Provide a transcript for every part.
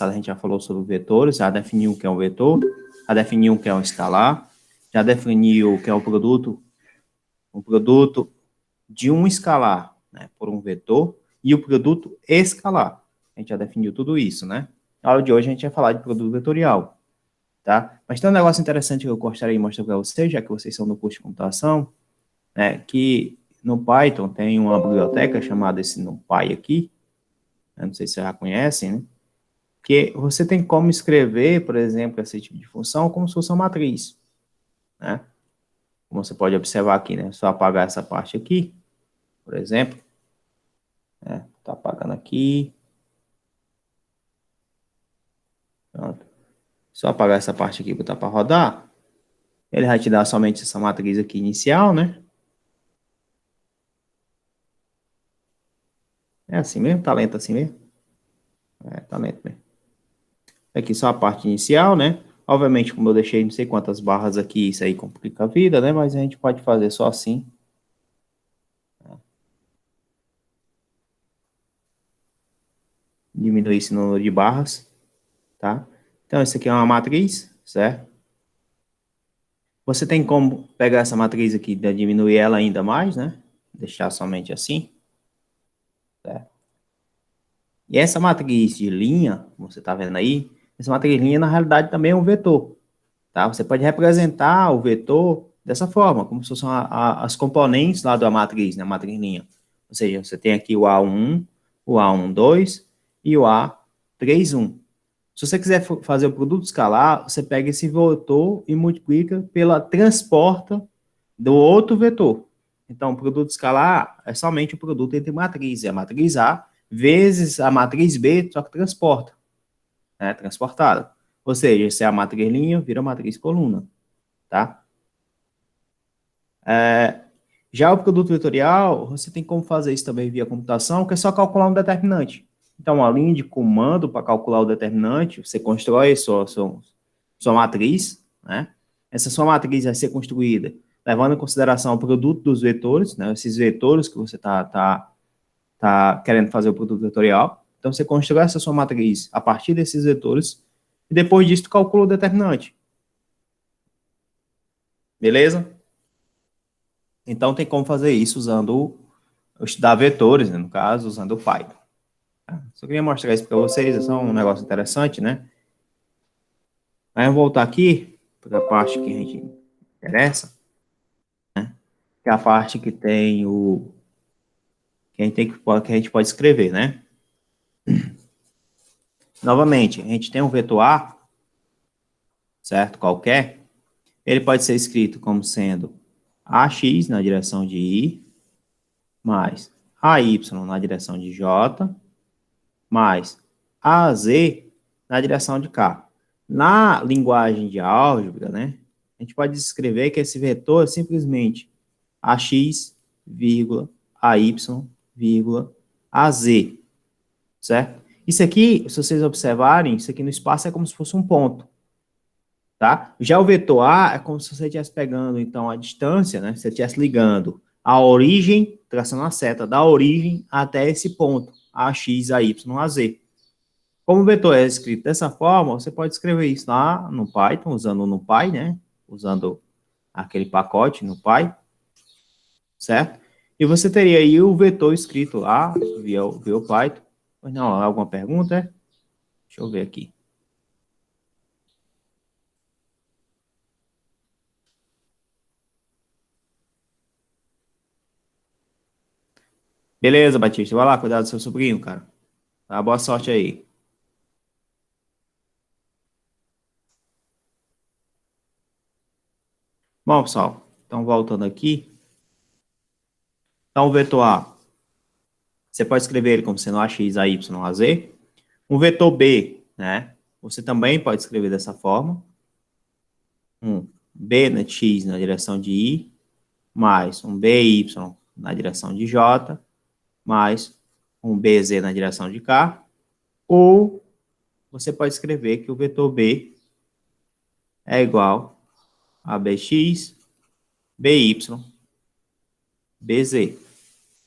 a gente já falou sobre vetores, já definiu o que é um vetor, já definiu o que é um escalar, já definiu o que é um produto de um escalar, né, por um vetor, e o produto escalar. A gente já definiu tudo isso, né? Na aula de hoje a gente vai falar de produto vetorial, tá? Mas tem um negócio interessante que eu gostaria de mostrar para vocês, já que vocês são do curso de computação, né, que no Python tem uma biblioteca chamada esse NumPy aqui, eu não sei se vocês já conhecem, né? Que você tem como escrever, por exemplo, esse tipo de função como se fosse uma matriz, né? Como você pode observar aqui, né? Só apagar essa parte aqui, por exemplo, né? Tá apagando aqui, pronto. Só apagar essa parte aqui e botar para rodar, ele vai te dar somente essa matriz aqui inicial, né? É assim mesmo? Tá lento assim mesmo? É, tá lento mesmo. Aqui só a parte inicial, né? Obviamente, como eu deixei não sei quantas barras aqui, isso aí complica a vida, né? Mas a gente pode fazer só assim. Diminuir esse número de barras, tá? Então, isso aqui é uma matriz, certo? Você tem como pegar essa matriz aqui e diminuir ela ainda mais, né? Deixar somente assim, certo? E essa matriz de linha, como você está vendo aí, essa matriz de linha, na realidade, também é um vetor, tá? Você pode representar o vetor dessa forma, como se fossem as componentes lá da matriz, né? Matriz linha. Ou seja, você tem aqui o A1, o A12 e o A31. Se você quiser fazer o produto escalar, você pega esse vetor e multiplica pela transporta do outro vetor. Então, o produto escalar é somente o produto entre matrizes. É a matriz A vezes a matriz B, só que transporta, né? Transportada. Ou seja, se é a matriz linha, vira a matriz coluna, tá? Já o produto vetorial, você tem como fazer isso também via computação, que é só calcular um determinante. Então, a linha de comando para calcular o determinante, você constrói sua matriz, né? Essa sua matriz vai ser construída levando em consideração o produto dos vetores, né? Esses vetores que você tá querendo fazer o produto vetorial. Então, você constrói essa sua matriz a partir desses vetores e depois disso, tu calcula o determinante. Beleza? Então, tem como fazer isso usando estudar vetores, né, no caso, usando o Python. Tá? Só queria mostrar isso para vocês, é só um negócio interessante, né? Aí eu vou voltar aqui para a parte que a gente interessa, que é a parte que tem que a gente pode escrever, né? Novamente, a gente tem um vetor A, certo? Qualquer, ele pode ser escrito como sendo AX na direção de I, mais AY na direção de J, mais AZ na direção de K. Na linguagem de álgebra, né, a gente pode escrever que esse vetor é simplesmente AX, vírgula, AY, vírgula, AZ, certo? Isso aqui, se vocês observarem, isso aqui no espaço é como se fosse um ponto, tá? Já o vetor A é como se você estivesse pegando, então, a distância, né? Você estivesse ligando a origem, traçando a seta da origem até esse ponto, AX, AY, AZ. Como o vetor é escrito dessa forma, você pode escrever isso lá no Python, usando o NumPy, né? Usando aquele pacote NumPy, certo? E você teria aí o vetor escrito lá via o Python. Pois não, alguma pergunta? Deixa eu ver aqui. Beleza, Batista, vai lá cuidar do seu sobrinho, cara. Tá, boa sorte aí. Bom, pessoal, então voltando aqui. Então, o vetor A, você pode escrever ele como sendo AX, AY, AZ. Um vetor B, né? Você também pode escrever dessa forma. Um B na X na direção de I, mais um BY na direção de J, mais um BZ na direção de K. Ou você pode escrever que o vetor B é igual a BX, BY, BZ.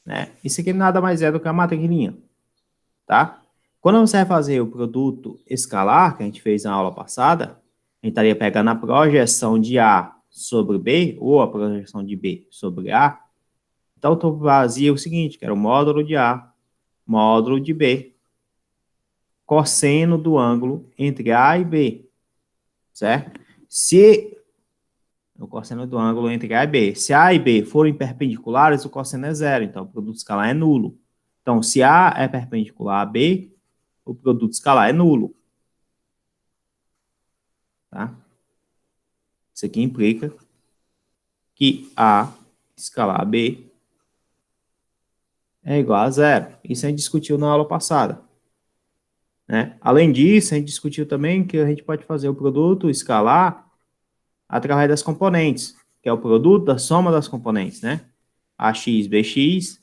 Né? Isso aqui nada mais é do que a matriz, tá? Quando você vai fazer o produto escalar, que a gente fez na aula passada, a gente estaria pegando a projeção de A sobre B, ou a projeção de B sobre A. Então, tu fazia o seguinte, que era o módulo de A, módulo de B, cosseno do ângulo entre A e B, certo? Se o cosseno do ângulo entre A e B, se A e B forem perpendiculares, o cosseno é zero, então o produto escalar é nulo. Então, se A é perpendicular a B, o produto escalar é nulo. Tá? Isso aqui implica que A escalar B é igual a zero. Isso a gente discutiu na aula passada. Né? Além disso, a gente discutiu também que a gente pode fazer o produto escalar através das componentes, que é o produto da soma das componentes, né? AX, BX,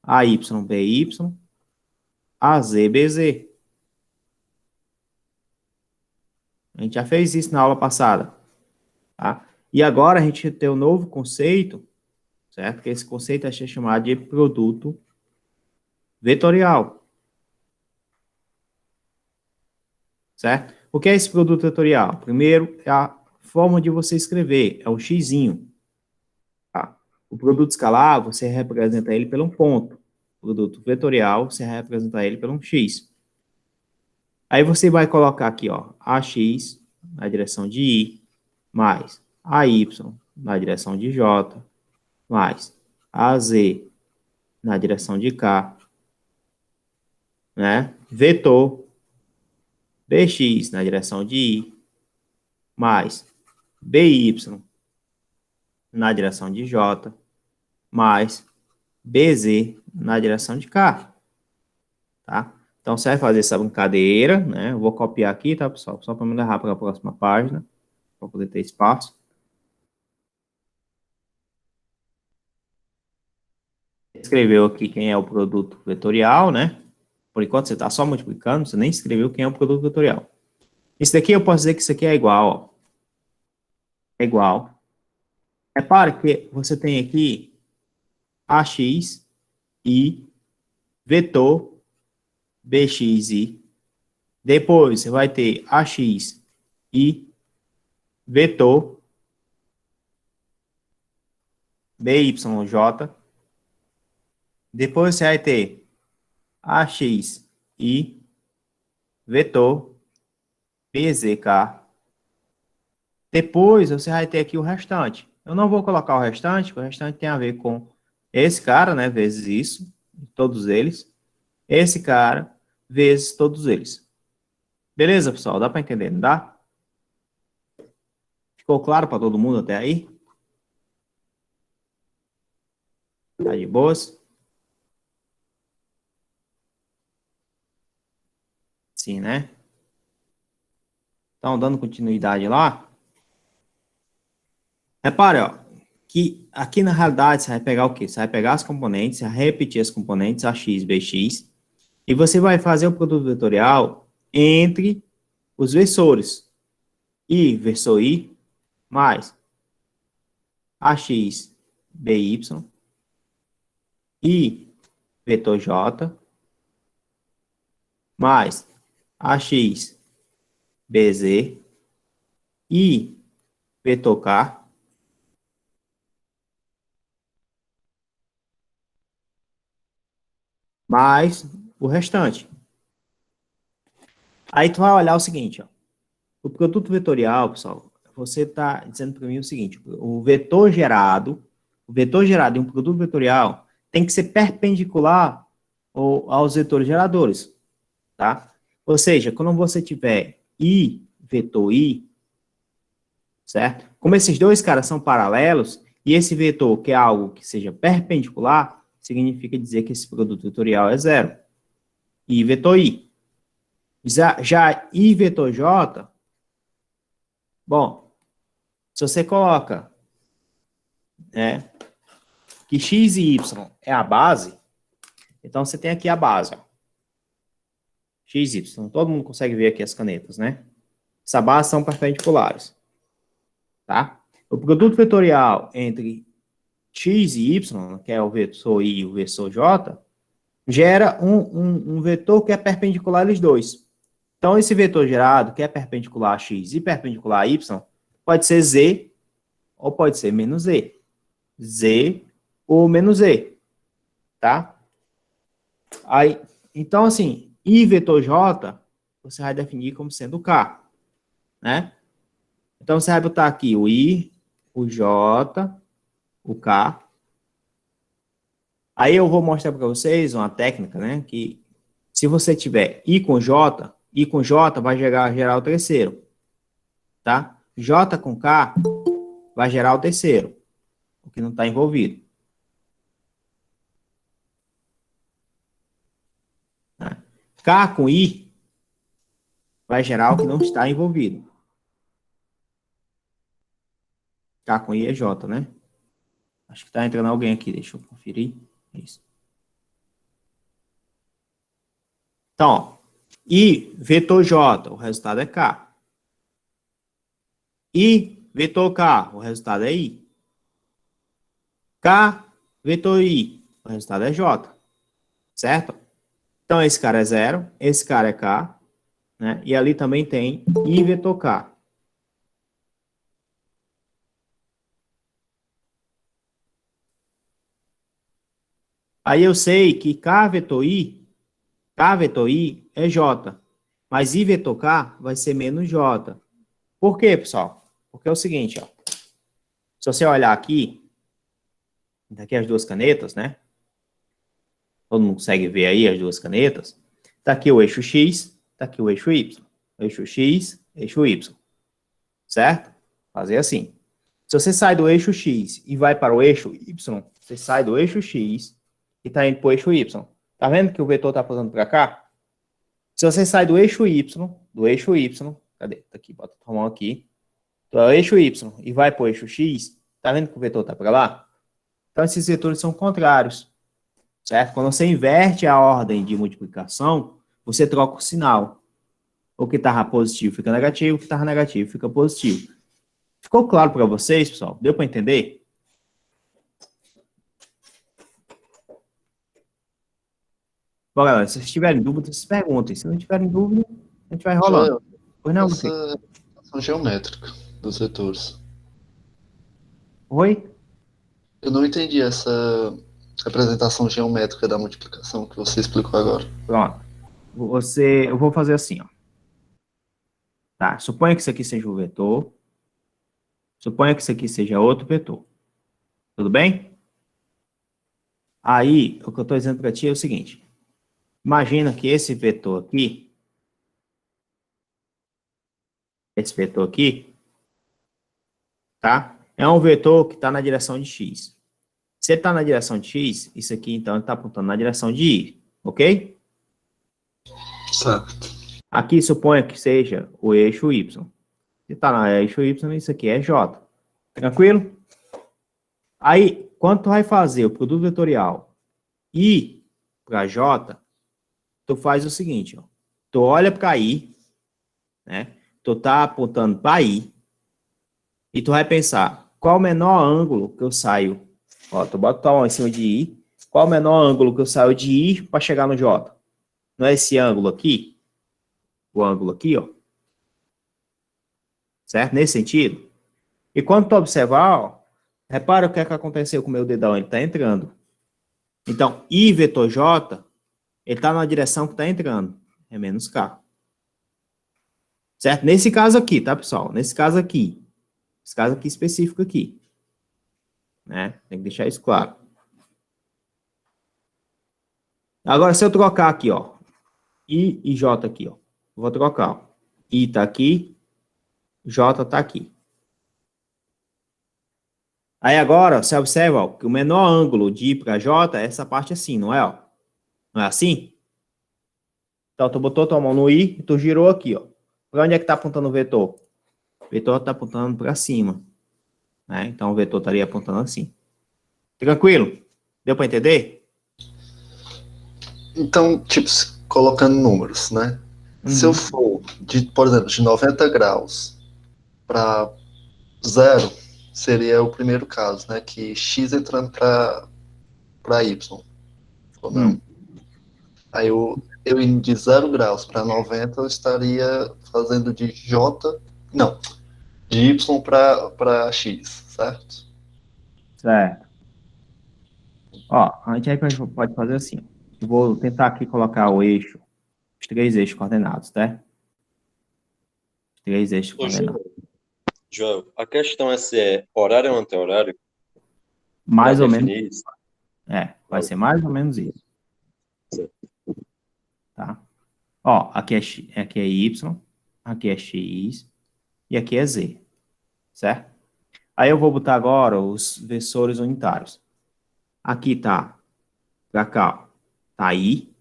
AY, BY, AZ, BZ. A gente já fez isso na aula passada, tá? E agora a gente tem um novo conceito, certo? Que esse conceito é chamado de produto vetorial, certo? O que é esse produto vetorial? Primeiro, é a forma de você escrever, é o xizinho, tá? O produto escalar, você representa ele pelo um ponto. O produto vetorial, você representa ele pelo um x. Aí você vai colocar aqui, ó, AX na direção de I, mais AY na direção de J, mais AZ na direção de K, né? Vetor BX na direção de I, mais BY na direção de J, mais BZ na direção de K, tá? Então, você vai fazer essa brincadeira, né? Eu vou copiar aqui, tá, pessoal? Só para me levar para a próxima página, para poder ter espaço. Escreveu aqui quem é o produto vetorial, né? Por enquanto, você está só multiplicando, você nem escreveu quem é o produto vetorial. Isso daqui, eu posso dizer que isso aqui é igual, ó. É igual. Repare que você tem aqui AX e vetor BXI. Depois, você vai ter AX e vetor BYJ. Depois, você vai ter AX e vetor BZK. Depois, você vai ter aqui o restante. Eu não vou colocar o restante, porque o restante tem a ver com esse cara, né, vezes isso, todos eles. Esse cara, vezes todos eles. Beleza, pessoal? Dá para entender, não dá? Ficou claro para todo mundo até aí? Tá de boas? Sim, né? Então, dando continuidade lá. Repare, ó, que aqui na realidade você vai pegar o quê? Você vai pegar as componentes, você vai repetir as componentes, AX, BX, e você vai fazer o produto vetorial entre os versores. I, versor I, mais AX, BY, I, vetor J, mais AX, BZ, I, vetor K, mais o restante. Aí tu vai olhar o seguinte, ó. O produto vetorial, pessoal, você está dizendo para mim o seguinte, o vetor gerado em um produto vetorial tem que ser perpendicular aos vetores geradores, tá? Ou seja, quando você tiver I, vetor I, certo? Como esses dois caras são paralelos, e esse vetor que é algo que seja perpendicular, significa dizer que esse produto vetorial é zero. I, vetor I. Já I, vetor J, bom, se você coloca que x e y é a base, então você tem aqui a base, ó, x e y. Todo mundo consegue ver aqui as canetas, né? Essa base são perpendiculares, tá? O produto vetorial entre x e y, que é o vetor i e o vetor j, gera um vetor que é perpendicular a eles dois. Então, esse vetor gerado, que é perpendicular a x e perpendicular a y, pode ser z ou pode ser menos z. Z ou menos z, tá? Aí, então, assim, I vetor J, você vai definir como sendo K, né? Então, você vai botar aqui o I, o J, o K. Aí eu vou mostrar para vocês uma técnica, né? Que se você tiver I com J vai gerar o terceiro, tá? J com K vai gerar o terceiro, o que não está envolvido. Né? K com I vai gerar o que não está envolvido. K com I é J, né? Acho que está entrando alguém aqui, deixa eu conferir. Isso. Então, ó, I vetor J, o resultado é K. I vetor K, o resultado é I. K vetor I, o resultado é J. Certo? Então, esse cara é 0, esse cara é K, né? E ali também tem I vetor K. Aí eu sei que K vetor I é J. Mas I vetor K vai ser menos J. Por quê, pessoal? Porque é o seguinte, ó. Se você olhar aqui, daqui as duas canetas, né? Todo mundo consegue ver aí as duas canetas. Tá aqui o eixo X, tá aqui o eixo Y. Eixo X, eixo Y. Certo? Fazer assim. Se você sai do eixo X e vai para o eixo Y, você sai do eixo X e está indo para o eixo Y. Tá vendo que o vetor está apontando para cá? Se você sai do eixo Y, cadê? Tá aqui, bota a mão aqui. Do eixo Y e vai para o eixo X, tá vendo que o vetor está para lá? Então, esses vetores são contrários, certo? Quando você inverte a ordem de multiplicação, você troca o sinal. O que estava positivo fica negativo, o que estava negativo fica positivo. Ficou claro para vocês, pessoal? Deu para entender? Bom, galera, se vocês tiverem dúvidas, vocês perguntem. Se não tiverem dúvida, a gente vai rolando. Joel, Pois não, essa Luquinha? representação geométrica dos vetores. Oi? Eu não entendi essa representação geométrica da multiplicação que você explicou agora. Pronto. Eu vou fazer assim, ó. Tá? Suponha que isso aqui seja um vetor. Suponha que isso aqui seja outro vetor. Tudo bem? Aí, o que eu estou dizendo para ti é o seguinte. Imagina que esse vetor aqui, tá? É um vetor que está na direção de x. Se ele está na direção de x, isso aqui, então, está apontando na direção de y, ok? Certo. Aqui, suponha que seja o eixo y. Se está no eixo y, isso aqui é j. Tranquilo? Aí, quando tu vai fazer o produto vetorial i para j, tu faz o seguinte, ó. Tu olha para i, né? Tu tá apontando para i, e tu vai pensar, qual o menor ângulo que eu saio? Ó, tu bota tua mão em cima de i, qual o menor ângulo que eu saio de i para chegar no j? Não é esse ângulo aqui? O ângulo aqui, ó. Certo? Nesse sentido. E quando tu observar, ó, repara o que é que aconteceu com o meu dedão, ele está entrando. Então, I vetor J, ele está na direção que está entrando, é menos K. Certo? Nesse caso aqui, tá, pessoal? Nesse caso aqui específico aqui. Né? Tem que deixar isso claro. Agora, se eu trocar aqui, ó, I e J aqui, ó, vou trocar, ó. I tá aqui, J tá aqui. Aí agora, você observa, ó, que o menor ângulo de I para J é essa parte assim, não é, ó? Não é assim? Então, tu botou tua mão no I e tu girou aqui, ó. Para onde é que tá apontando o vetor? O vetor tá apontando para cima. Né? Então, o vetor estaria apontando assim. Tranquilo? Deu para entender? Então, tipo, colocando números, né? Se eu for, por exemplo, de 90 graus para zero, seria o primeiro caso, né? Que x entrando para y. Ou não? Aí eu indo de 0 graus para 90, eu estaria fazendo de J, não, de Y para X, certo? Certo. Ó, a gente aí pode fazer assim. Eu vou tentar aqui colocar o eixo, os três eixos coordenados, tá? Os três eixos Ô, coordenados. Joel, a questão é se é horário ou anti-horário para Mais ou menos, definir isso. vai ser mais ou menos isso, Certo. tá? Ó, aqui é Y, aqui é X e aqui é Z, certo? Aí eu vou botar agora os versores unitários. Aqui tá, pra cá, ó, tá I,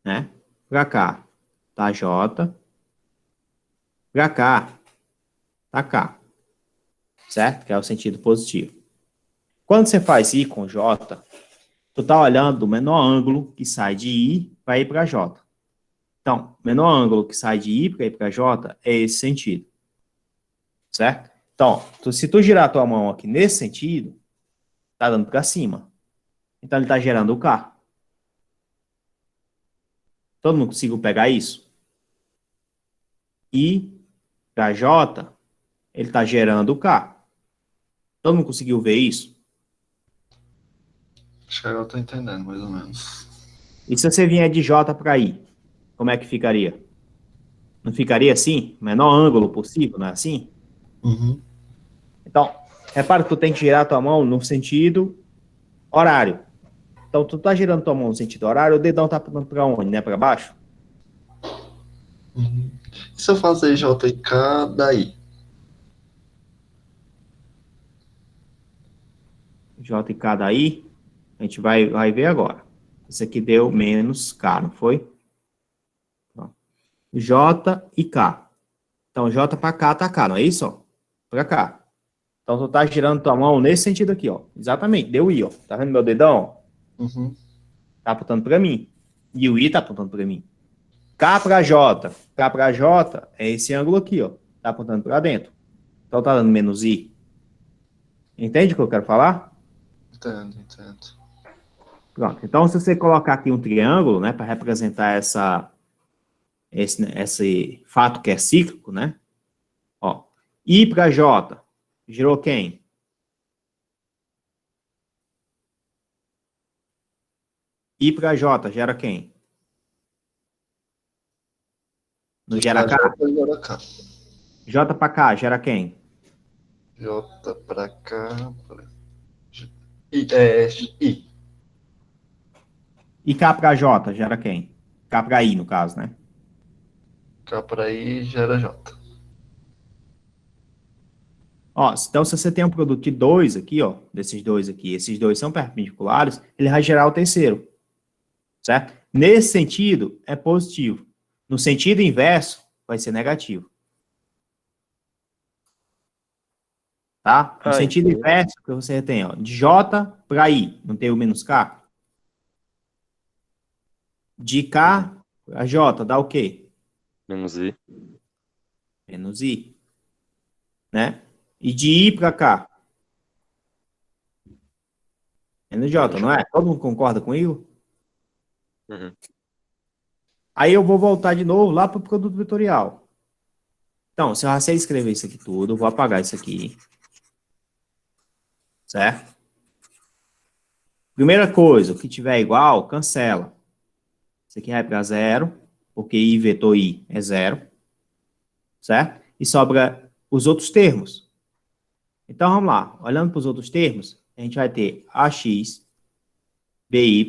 né? Pra cá, tá J, pra cá, tá K, certo? Que é o sentido positivo. Quando você faz I com J, tu tá olhando do menor ângulo que sai de I para ir para J. Então, o menor ângulo que sai de I para ir para J é esse sentido, certo? Então, se tu girar a tua mão aqui nesse sentido, tá dando para cima. Então, ele tá gerando o K. Todo mundo conseguiu pegar isso? I para J, ele tá gerando o K. Todo mundo conseguiu ver isso? Acho que agora eu tô entendendo, mais ou menos. E se você vier de J para I, como é que ficaria? Não ficaria assim? Menor ângulo possível, não é assim? Uhum. Então, repara que tu tem que girar a tua mão no sentido horário. Então, tu tá girando tua mão no sentido horário, o dedão tá apontando para onde, né? Para baixo? Uhum. E se eu fazer J e K, daí? J e K daí, a gente vai ver agora. Isso aqui deu menos K, não foi? J e K. Então, J para cá tá K, não é isso? Para cá. Então, tu tá girando tua mão nesse sentido aqui, ó. Exatamente, deu I, ó. Tá vendo meu dedão? Uhum. Tá apontando para mim. E o I tá apontando para mim. K para J. K para J é esse ângulo aqui, ó. Tá apontando para dentro. Então, tá dando menos I. Entende o que eu quero falar? Entendo, entendo. Pronto. Então, se você colocar aqui um triângulo, né, para representar esse fato que é cíclico, né? Ó, I para J, gerou quem? I para J, gera quem? Não I gera para K? J e agora K. J para K, gera quem? J para cá. I, é, I. E K para J, gera quem? K para I, no caso, né? K para I gera J. Ó, então, se você tem um produto de dois aqui, ó, desses dois aqui, esses dois são perpendiculares, ele vai gerar o terceiro, certo? Nesse sentido, é positivo. No sentido inverso, vai ser negativo. Tá? No sentido Entendi. inverso, que você tem, ó, de J para I, não tem o menos K? De Uhum. K a J, dá o quê? Menos I. Menos I, né? E de I para K, menos J, Menos não J. é? Todo mundo concorda comigo? Uhum. Aí eu vou voltar de novo lá para o produto vetorial. Então, se eu já sei escrever isso aqui tudo, eu vou apagar isso aqui, certo? Primeira coisa, o que tiver igual, cancela. Isso aqui vai para zero, porque I vetor I é zero, certo? E sobra os outros termos. Então, vamos lá. Olhando para os outros termos, a gente vai ter AX, BY,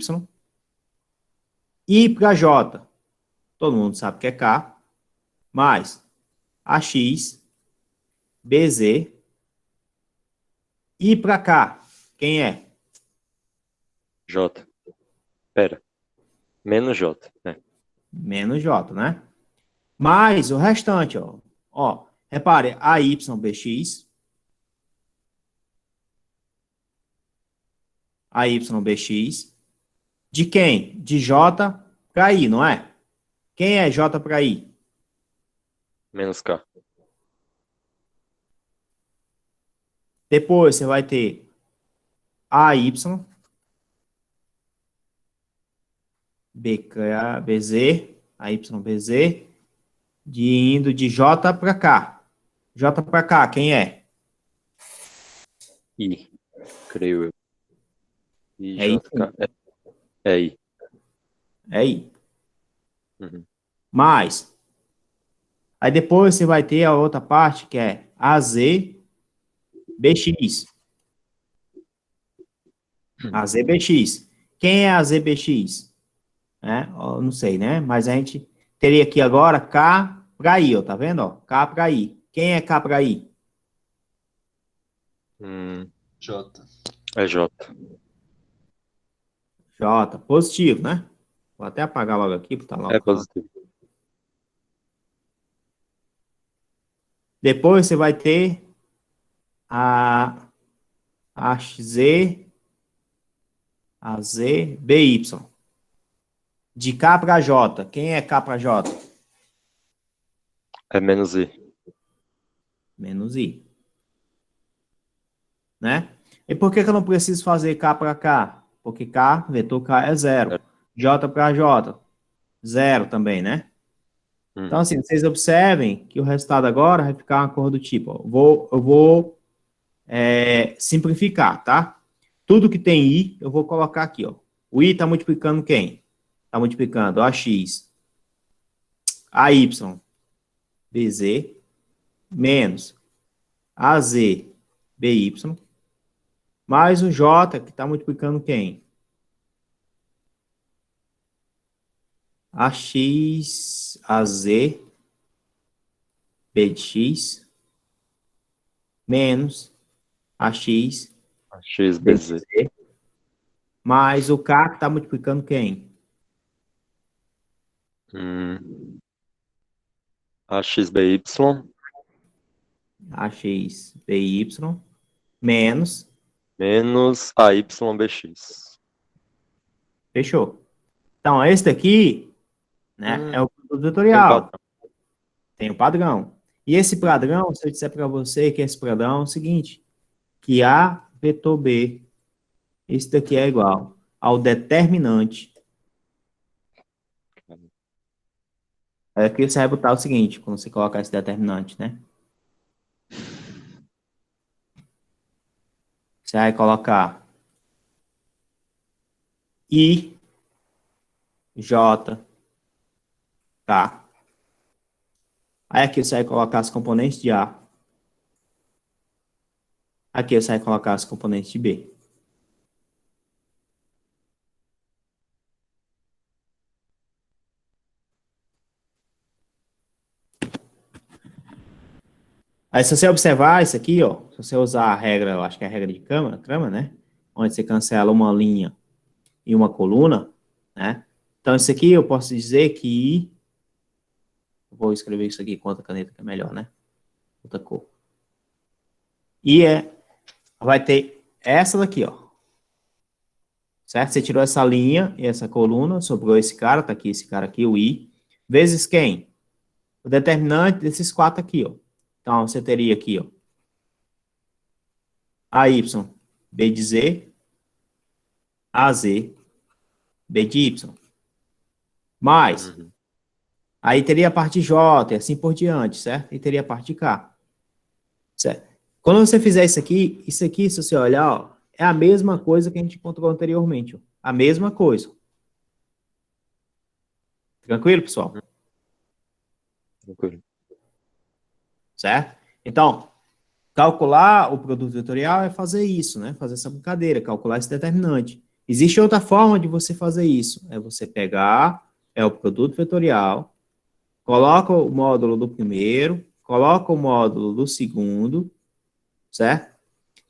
I para J. Todo mundo sabe que é K, mais AX, BZ, I para K. Quem é? J. Pera. Menos J. É. Menos J, né? Mais o restante, ó. Ó, repare, AYBX, AYBX, de quem? De J para I, não é? Quem é J para I? Menos K. Depois você vai ter AY, BZ, a YBZ, indo de J para cá. J para cá, quem é? I, creio eu. I, É I. J, K. É I. É I. Uhum. Mais. Aí depois você vai ter a outra parte que é AZBX. AZBX. Quem é AZBX? Eu não sei, né? Mas a gente teria aqui agora K para I, ó, tá vendo? Ó? K para I. Quem é K para I? J. É J. J. Positivo, né? Vou até apagar logo aqui para estar É logo. positivo. Depois você vai ter a BY. De K para J. Quem é K para J? É menos I. Menos I. Né? E por que eu não preciso fazer K para K? Porque K, vetor K é zero. J para J, zero também, né? Então, assim, vocês observem que o resultado agora vai ficar uma cor do tipo, ó, eu vou simplificar, tá? Tudo que tem I, eu vou colocar aqui, ó. O I está multiplicando quem? Está multiplicando AX, AY, BZ, menos AZ, BY, mais o J, que está multiplicando quem? AX, AZ, B de X, menos AX, B de XBZ. Z, mais o K, que está multiplicando quem? AXBY. AX, BY, menos, Menos AYBX. fechou. Então, esse daqui, né, é o produto Tem um vetorial. padrão. Tem o padrão. E esse padrão, se eu disser para você que esse padrão é o seguinte, que A vetor B, esse daqui é igual ao determinante. Aí aqui você vai botar o seguinte, quando você colocar esse determinante, né? Você vai colocar I, J, K. Aí aqui você vai colocar as componentes de A. Aqui você vai colocar as componentes de B. Aí se você observar isso aqui, ó, se você usar a regra, eu acho que é a regra de Cramer, né? Onde você cancela uma linha e uma coluna, né? Então isso aqui eu posso dizer que vou escrever isso aqui com outra caneta que é melhor, né? Outra cor. E vai ter essa daqui, ó. Certo? Você tirou essa linha e essa coluna, sobrou esse cara, tá aqui esse cara aqui, o I, vezes quem? O determinante desses quatro aqui, ó. Então, você teria aqui, ó, AY, B de Z, AZ, B de Y. Mais, aí teria a parte J, e assim por diante, certo? E teria a parte K. Certo? Quando você fizer isso aqui, se você olhar, ó, é a mesma coisa que a gente encontrou anteriormente, ó. A mesma coisa. Tranquilo, pessoal? Tranquilo. Certo? Então, calcular o produto vetorial é fazer isso, né? Fazer essa brincadeira, calcular esse determinante. Existe outra forma de você fazer isso. É você pegar o produto vetorial, coloca o módulo do primeiro, coloca o módulo do segundo, certo?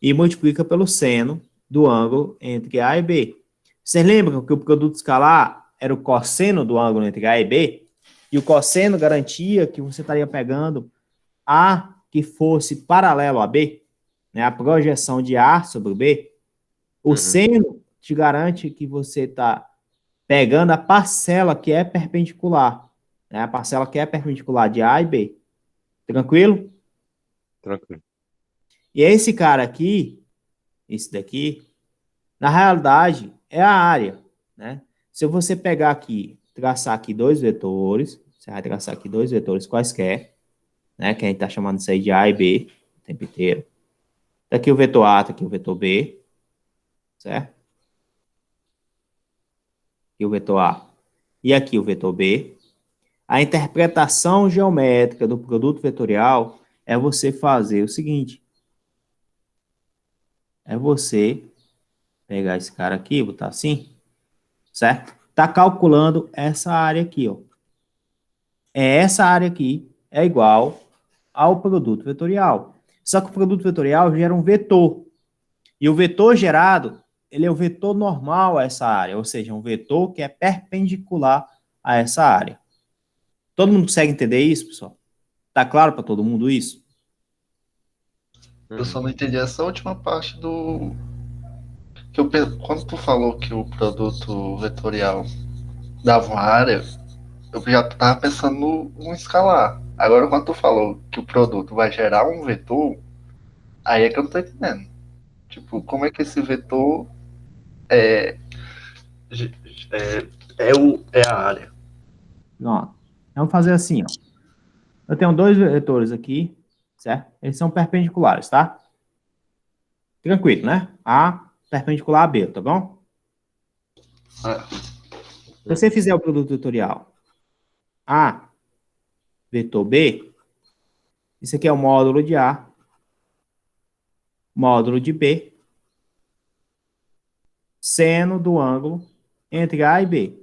E multiplica pelo seno do ângulo entre A e B. Vocês lembram que o produto escalar era o cosseno do ângulo entre A e B? E o cosseno garantia que você estaria pegando A que fosse paralelo a B, né, a projeção de A sobre B. O seno te garante que você está pegando a parcela que é perpendicular, né, a parcela que é perpendicular de A e B. Tranquilo? Tranquilo. E esse cara aqui, esse daqui, na realidade, é a área, né? Se você pegar aqui, traçar aqui dois vetores, você vai traçar aqui dois vetores quaisquer, né? Que a gente está chamando isso aí de A e B o tempo inteiro. Tá aqui o vetor A, tá aqui o vetor B, certo? Aqui o vetor A e aqui o vetor B. A interpretação geométrica do produto vetorial é você fazer o seguinte. É você pegar esse cara aqui, botar assim, certo? Tá calculando essa área aqui, ó. Essa área aqui é igual ao produto vetorial. Só que o produto vetorial gera um vetor. E o vetor gerado, ele é o vetor normal a essa área, ou seja, um vetor que é perpendicular a essa área. Todo mundo consegue entender isso, pessoal? Tá claro para todo mundo isso? Eu só não entendi essa última parte do. Quando tu falou que o produto vetorial dava uma área, eu já tava pensando no escalar. Agora, quando tu falou que o produto vai gerar um vetor, aí é que eu não tô entendendo. Tipo, como é que esse vetor é, é a área? Não. Vamos fazer assim, ó. Eu tenho dois vetores aqui, certo? Eles são perpendiculares, tá? Tranquilo, né? A perpendicular a B, tá bom? Se você fizer o produto vetorial A, vetor B, isso aqui é o módulo de A, módulo de B, seno do ângulo entre A e B.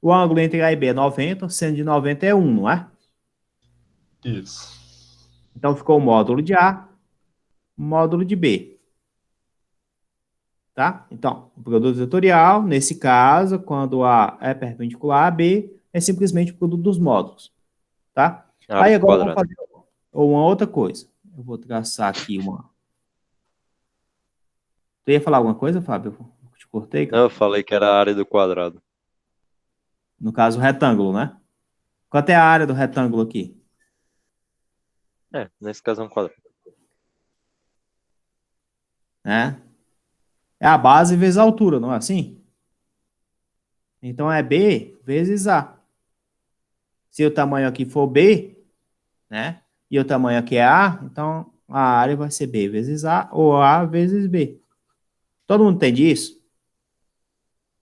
O ângulo entre A e B é 90, seno de 90 é 1, não é? Isso. Então ficou o módulo de A, módulo de B. Tá? Então, o produto vetorial, nesse caso, quando A é perpendicular a B, é simplesmente o produto dos módulos. Tá? Aí agora vamos fazer uma outra coisa. Eu vou traçar aqui uma. Tu ia falar alguma coisa, Fábio? Eu te cortei, cara. Não, eu falei que era a área do quadrado. No caso, o retângulo, né? Quanto é a área do retângulo aqui? Nesse caso é um quadrado. Né? É a base vezes a altura, não é assim? Então é B vezes A. Se o tamanho aqui for B, né? E o tamanho aqui é A, então a área vai ser B vezes A ou A vezes B. Todo mundo entende isso?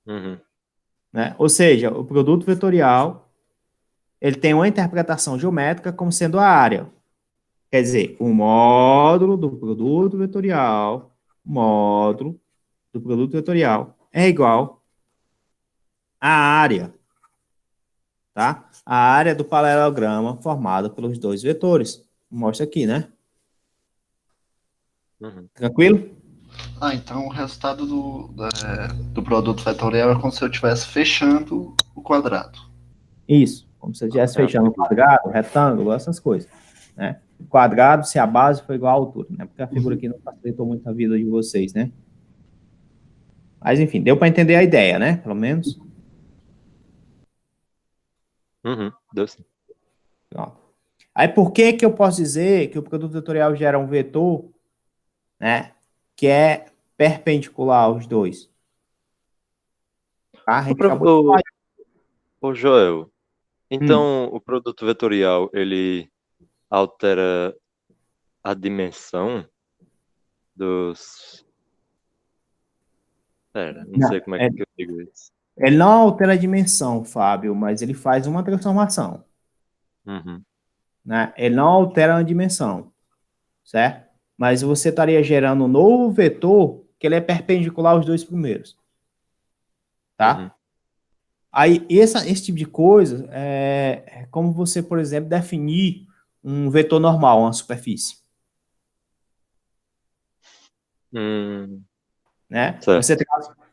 Uhum. Né? Ou seja, o produto vetorial, ele tem uma interpretação geométrica como sendo a área. Quer dizer, o módulo do produto vetorial, módulo do produto vetorial é igual à área, tá? A área do paralelograma formada pelos dois vetores. Mostra aqui, né? Uhum. Tranquilo? Então o resultado do produto vetorial é como se eu estivesse fechando o quadrado. Isso, como se eu estivesse fechando um quadrado, retângulo, essas coisas, né? Quadrado, se a base for igual à altura, né? Porque a figura aqui não facilitou muito a vida de vocês, né? Mas, enfim, deu para entender a ideia, né? Pelo menos. Uhum. Deu sim. Pronto. Aí, por que que eu posso dizer que o produto vetorial gera um vetor, né? Que é perpendicular aos dois? Tá? A gente acabou de falar. Ô, Joel, Hum, então o produto vetorial, ele altera a dimensão dos... não não, sei como é que eu digo isso. ele não altera a dimensão, Fábio, mas ele faz uma transformação, Uhum. né? Ele não altera a dimensão, certo? Mas você estaria gerando um novo vetor que ele é perpendicular aos dois primeiros, Uhum. tá? Aí, esse tipo de coisa é como você, por exemplo, definir um vetor normal, uma superfície, né? Certo.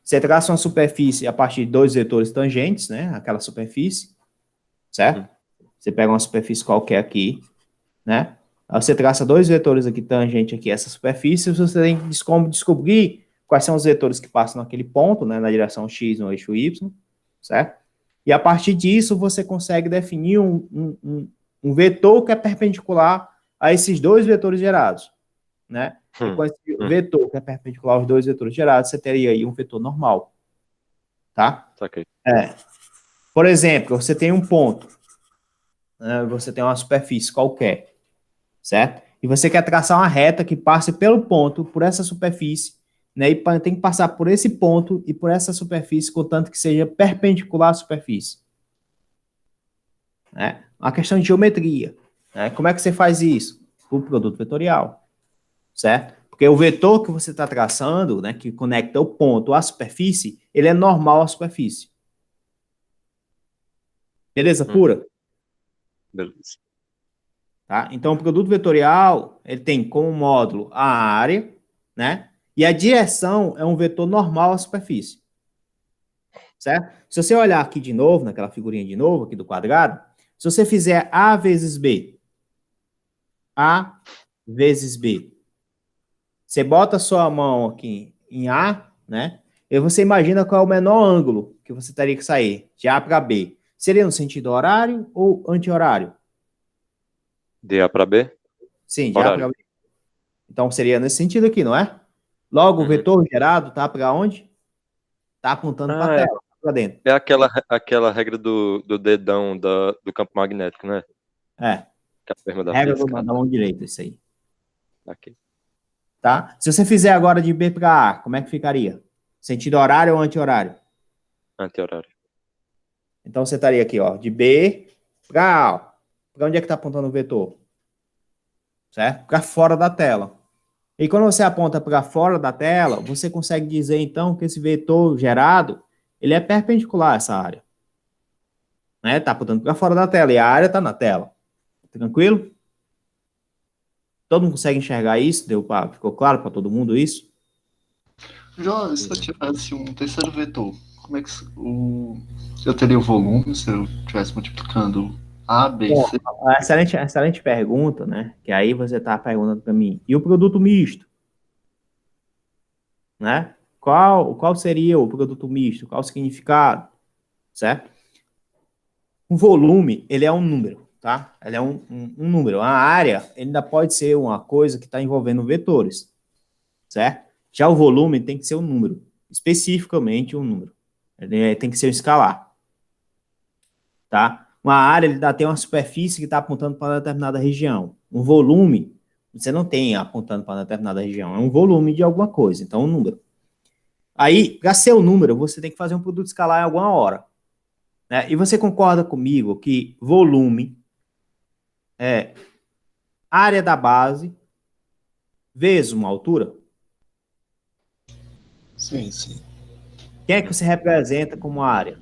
Você traça uma superfície a partir de dois vetores tangentes, né? Aquela superfície, certo? Uhum. Você pega uma superfície qualquer aqui, né? Aí você traça dois vetores aqui tangente aqui a essa superfície, você tem como descobrir quais são os vetores que passam naquele ponto, né? Na direção x no eixo y, certo? E a partir disso você consegue definir um vetor que é perpendicular a esses dois vetores gerados, né? E Hum. com esse Hum. vetor que é perpendicular aos dois vetores gerados, você teria aí um vetor normal. tá? Saquei. Por exemplo, você tem um ponto, né, você tem uma superfície qualquer, certo? E você quer traçar uma reta que passe pelo ponto, por essa superfície, né? E tem que passar por esse ponto e por essa superfície, contanto que seja perpendicular à superfície. Né? Uma questão de geometria. Né? Como é que você faz isso? O produto vetorial, certo? Porque o vetor que você está traçando, né, que conecta o ponto à superfície, ele é normal à superfície. Beleza pura? Beleza. Tá? Então, o produto vetorial, ele tem como módulo a área, né? E a direção é um vetor normal à superfície. Certo? Se você olhar aqui de novo, naquela figurinha de novo, aqui do quadrado, se você fizer A vezes B, A vezes B, você bota a sua mão aqui em A, né? E você imagina qual é o menor ângulo que você teria que sair, de A para B. Seria no sentido horário ou anti-horário? De A para B? Sim, de A para Horário. B. Então seria nesse sentido aqui, não é? Logo, o vetor gerado tá para onde? Tá apontando para a tela, para dentro. É aquela regra do dedão do campo magnético, né? É, Que é a termo da regra física. da mão direita, isso aí. Aqui. Tá? Se você fizer agora de B para A, como é que ficaria? Sentido horário ou anti-horário? Anti-horário. Então você estaria aqui, ó, de B para A. Para onde é que está apontando o vetor? Certo? Para fora da tela. E quando você aponta para fora da tela, você consegue dizer então que esse vetor gerado, ele é perpendicular a essa área. Né? Tá apontando para fora da tela e a área está na tela. Tranquilo? Todo mundo consegue enxergar isso? Ficou claro para todo mundo isso? Jó, se eu tivesse um terceiro vetor, como é que eu teria o volume se eu estivesse multiplicando A, B e Bom, C? excelente pergunta, né? Que aí você está perguntando para mim. E o produto misto? Né? Qual seria o produto misto? Qual o significado? Certo? O volume, ele é um número, tá? Ele é um número. A área ainda pode ser uma coisa que está envolvendo vetores, certo? Já o volume tem que ser um número, especificamente um número. Ele tem que ser um escalar, tá? Uma área, ele tem uma superfície que está apontando para determinada região. Um volume, você não tem apontando para determinada região, é um volume de alguma coisa, então um número. Aí, para ser um número, você tem que fazer um produto escalar em alguma hora. Né? E você concorda comigo que volume é área da base vezes uma altura? Sim, sim. Quem é que você representa como área?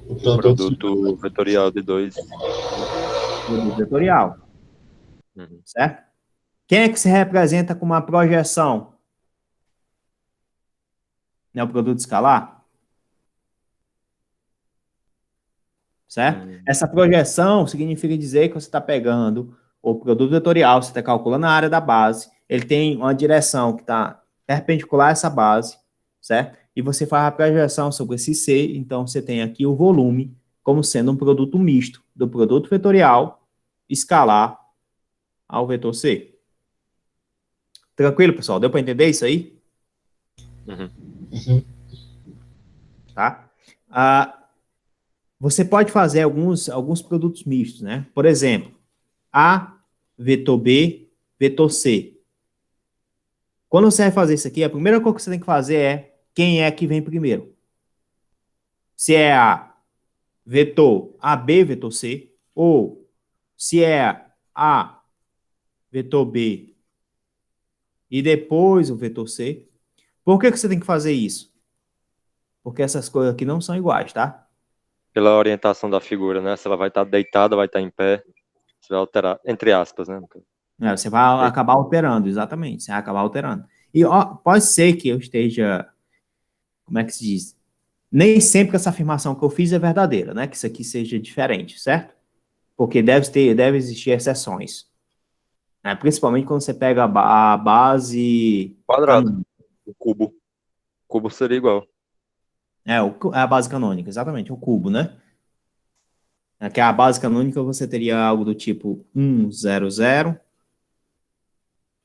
O Produto vetorial de 2. Produto vetorial, Uhum. certo? Quem é que se representa como uma projeção? Não é o produto escalar? Certo? Essa projeção significa dizer que você está pegando o produto vetorial, você está calculando a área da base, ele tem uma direção que está perpendicular a essa base, certo? E você faz a projeção sobre esse C, então você tem aqui o volume como sendo um produto misto do produto vetorial escalar ao vetor C. Tranquilo, pessoal? Deu para entender isso aí? Uhum. Tá? Você pode fazer alguns produtos mistos, né? Por exemplo, A, vetor B, vetor C. Quando você vai fazer isso aqui, a primeira coisa que você tem que fazer é quem é que vem primeiro. Se é A, vetor AB, vetor C, ou se é A, vetor B, e depois o vetor C. Por que você tem que fazer isso? Porque essas coisas aqui não são iguais, tá? Pela orientação da figura, né? Se ela vai estar deitada, vai estar em pé. Você vai alterar, entre aspas, né? Você vai acabar alterando, exatamente. Você vai acabar alterando. E ó, pode ser que eu esteja, como é que se diz? Nem sempre essa afirmação que eu fiz é verdadeira, né? Que isso aqui seja diferente, certo? Porque deve existir exceções. Né? Principalmente quando você pega a base Quadrado. canônica. O cubo. O cubo seria igual. É a base canônica, exatamente, o cubo, né? Que a base canônica você teria algo do tipo 1, 0, 0,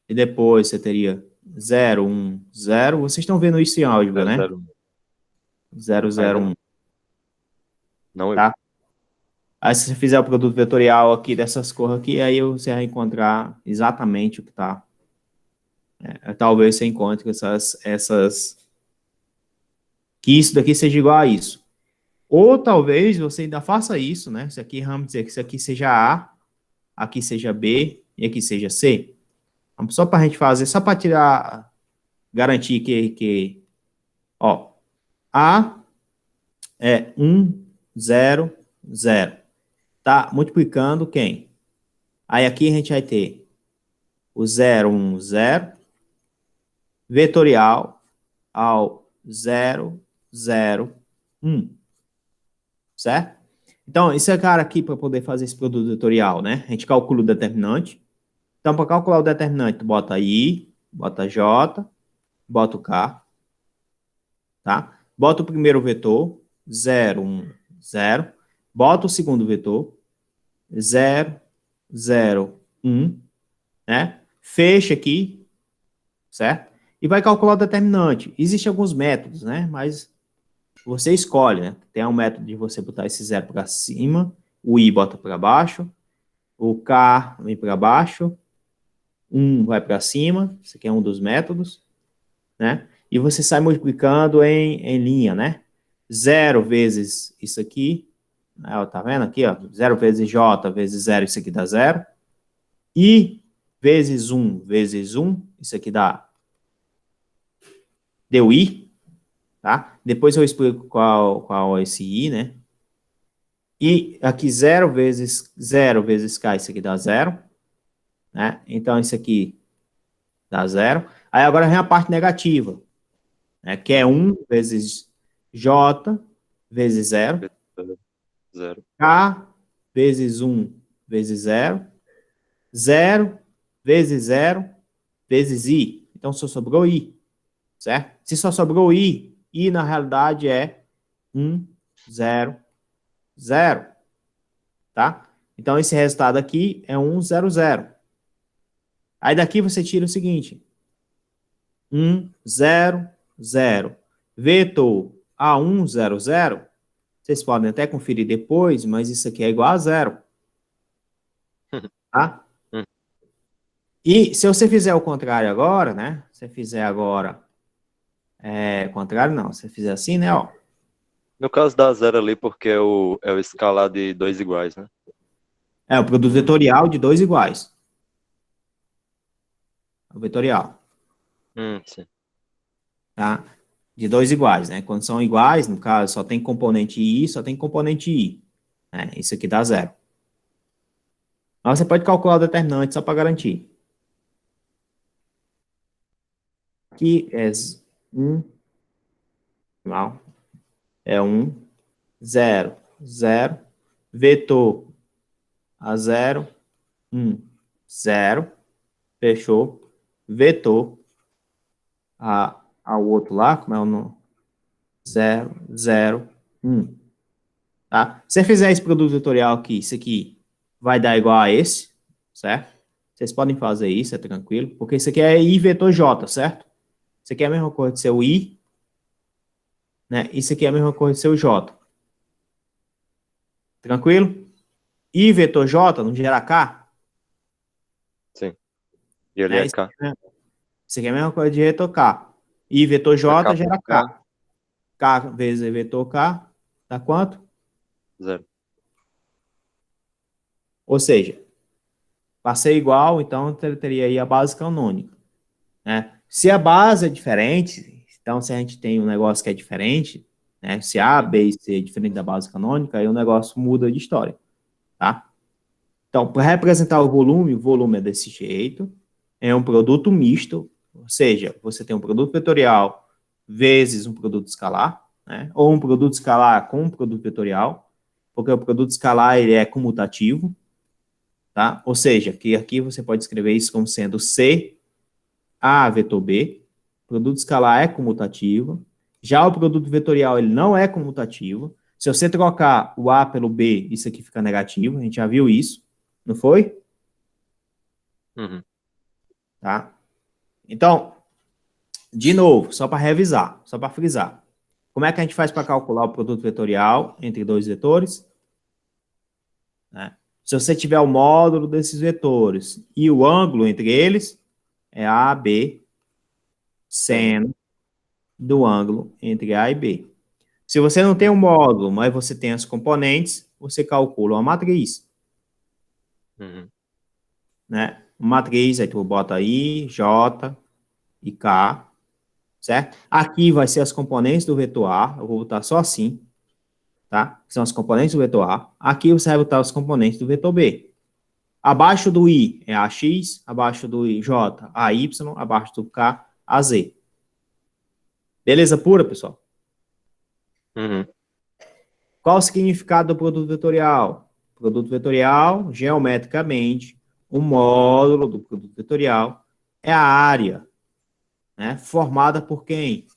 e depois você teria 0, 1, 0. Vocês estão vendo isso em álgebra, né? 001. 001, Não, tá? Aí se você fizer o produto vetorial aqui dessas cores aqui, aí você vai encontrar exatamente o que tá. Talvez você encontre que isso daqui seja igual a isso. Ou talvez você ainda faça isso, né? Isso aqui, vamos dizer que isso aqui seja A, aqui seja B e aqui seja C. Só para a gente fazer, só para tirar, garantir ó, A é 1, 0, 0. Tá multiplicando quem? Aí aqui a gente vai ter o 0, 1, 0, vetorial ao 0, 0, 1. Certo? Então, esse é cara aqui para poder fazer esse produto vetorial, né? A gente calcula o determinante. Então, para calcular o determinante, tu bota I, bota J, bota o K, tá? Bota o primeiro vetor, 0, 1, 0. Bota o segundo vetor, 0, 0, 1, né? Fecha aqui, certo? E vai calcular o determinante. Existem alguns métodos, né? Mas você escolhe, né? Tem um método de você botar esse 0 para cima, o I bota para baixo, o K vem para baixo, 1 vai para cima, esse aqui é um dos métodos, né? E você sai multiplicando em linha, né? 0 vezes isso aqui, né? Ó, tá vendo aqui, ó? 0 vezes J vezes 0, isso aqui dá 0. I vezes 1 vezes 1, isso aqui deu I, tá? Depois eu explico qual é esse I, né? E aqui 0 vezes K, isso aqui dá 0, né? Então isso aqui dá 0. Aí agora vem a parte negativa, né? Que é 1 vezes J vezes 0, 0. K vezes 1 vezes 0, 0 vezes 0 vezes I. Então só sobrou I, certo? Se só sobrou I, I na realidade é 1, 0, 0, tá? Então esse resultado aqui é 1, 0, 0. Aí daqui você tira o seguinte: 1, 0, 0. Vetor A1, 0, 0. Vocês podem até conferir depois, mas isso aqui é igual a 0. Tá? E se você fizer o contrário agora, né? Se você fizer agora, contrário não, se você fizer assim, né? Ó, No caso dá 0 ali porque é o escalar de dois iguais, né? é o produto vetorial de dois iguais. O vetorial, Sim. tá? De dois iguais, né? Quando são iguais, no caso, só tem componente I, só tem componente I. Né? Isso aqui dá 0. Mas você pode calcular o determinante só para garantir. Aqui é 1, não, é 1, 0, 0, vetor a 0, 1, 0, fechou, vetor ao outro lá, como é o nome? 0, 0, 1. Tá? Se você fizer esse produto vetorial aqui, isso aqui vai dar igual a esse, certo? Vocês podem fazer isso, é tranquilo, porque isso aqui é I vetor J, certo? Isso aqui é a mesma coisa de ser o I, né? Isso aqui é a mesma coisa de ser o J. Tranquilo? I vetor J não gera K, Sim. E ali né? é K. Isso aqui é a mesma coisa de vetor K. I vetor É J K por gera K, K. K vezes vetor K dá quanto? 0. Ou seja, para ser igual, então teria aí a base canônica, né? Se a base é diferente, então se a gente tem um negócio que é diferente, né? Se A, B e C é diferente da base canônica, aí o negócio muda de história, tá? Então, para representar o volume é desse jeito, é um produto misto, ou seja, você tem um produto vetorial vezes um produto escalar, né? Ou um produto escalar com um produto vetorial, porque o produto escalar ele é comutativo, tá? Ou seja, que aqui você pode escrever isso como sendo C, A vetor B, produto escalar é comutativo, já o produto vetorial ele não é comutativo, se você trocar o A pelo B, isso aqui fica negativo, a gente já viu isso, não foi? Uhum. Tá? Então, de novo, só para revisar, só para frisar. Como é que a gente faz para calcular o produto vetorial entre dois vetores? Né? Se você tiver o módulo desses vetores e o ângulo entre eles, é AB seno do ângulo entre A e B. Se você não tem um módulo, mas você tem as componentes, você calcula uma matriz. Uhum. Né? Uma matriz, aí tu bota I, J e K, certo? Aqui vai ser as componentes do vetor A, eu vou botar só assim, tá? São as componentes do vetor A. Aqui você vai botar as componentes do vetor B. Abaixo do I é AX, abaixo do J, AY, abaixo do K, AZ. Beleza pura, pessoal? Uhum. Qual o significado do produto vetorial? Produto vetorial, geometricamente, o módulo do produto vetorial é a área, né, formada por quem?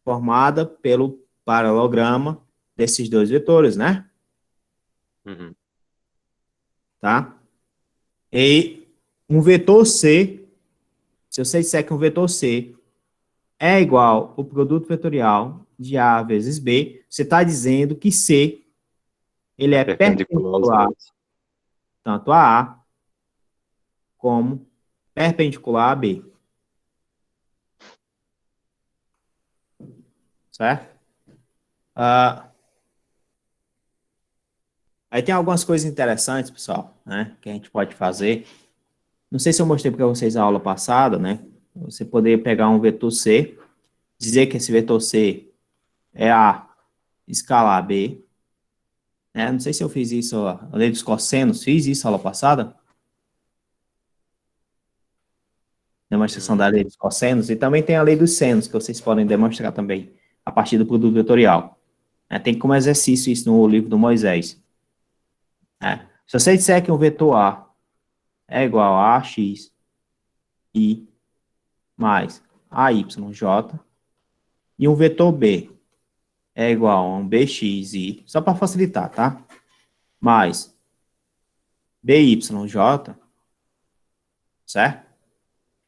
Formada pelo paralelograma desses dois vetores, né? Uhum. Tá? E um vetor C, se você disser que um vetor C é igual ao produto vetorial de A vezes B, você está dizendo que C ele é Perpendicular aos perpendicular lados. tanto a A como perpendicular a B. Certo? Aí tem algumas coisas interessantes, pessoal, né, que a gente pode fazer. Não sei se eu mostrei para vocês na aula passada, né? Você poder pegar um vetor C, dizer que esse vetor C é A escalar B, né? Não sei se eu fiz isso, ó, a lei dos cossenos, fiz isso na aula passada, demonstração da lei dos cossenos, e também tem a lei dos senos, que vocês podem demonstrar também, a partir do produto vetorial. Tem como exercício isso no livro do Moisés. Né? Se você disser que um vetor A é igual a AX, I, mais AYJ, e um vetor B é igual a um BXI, só para facilitar, tá? Mais BYJ, certo?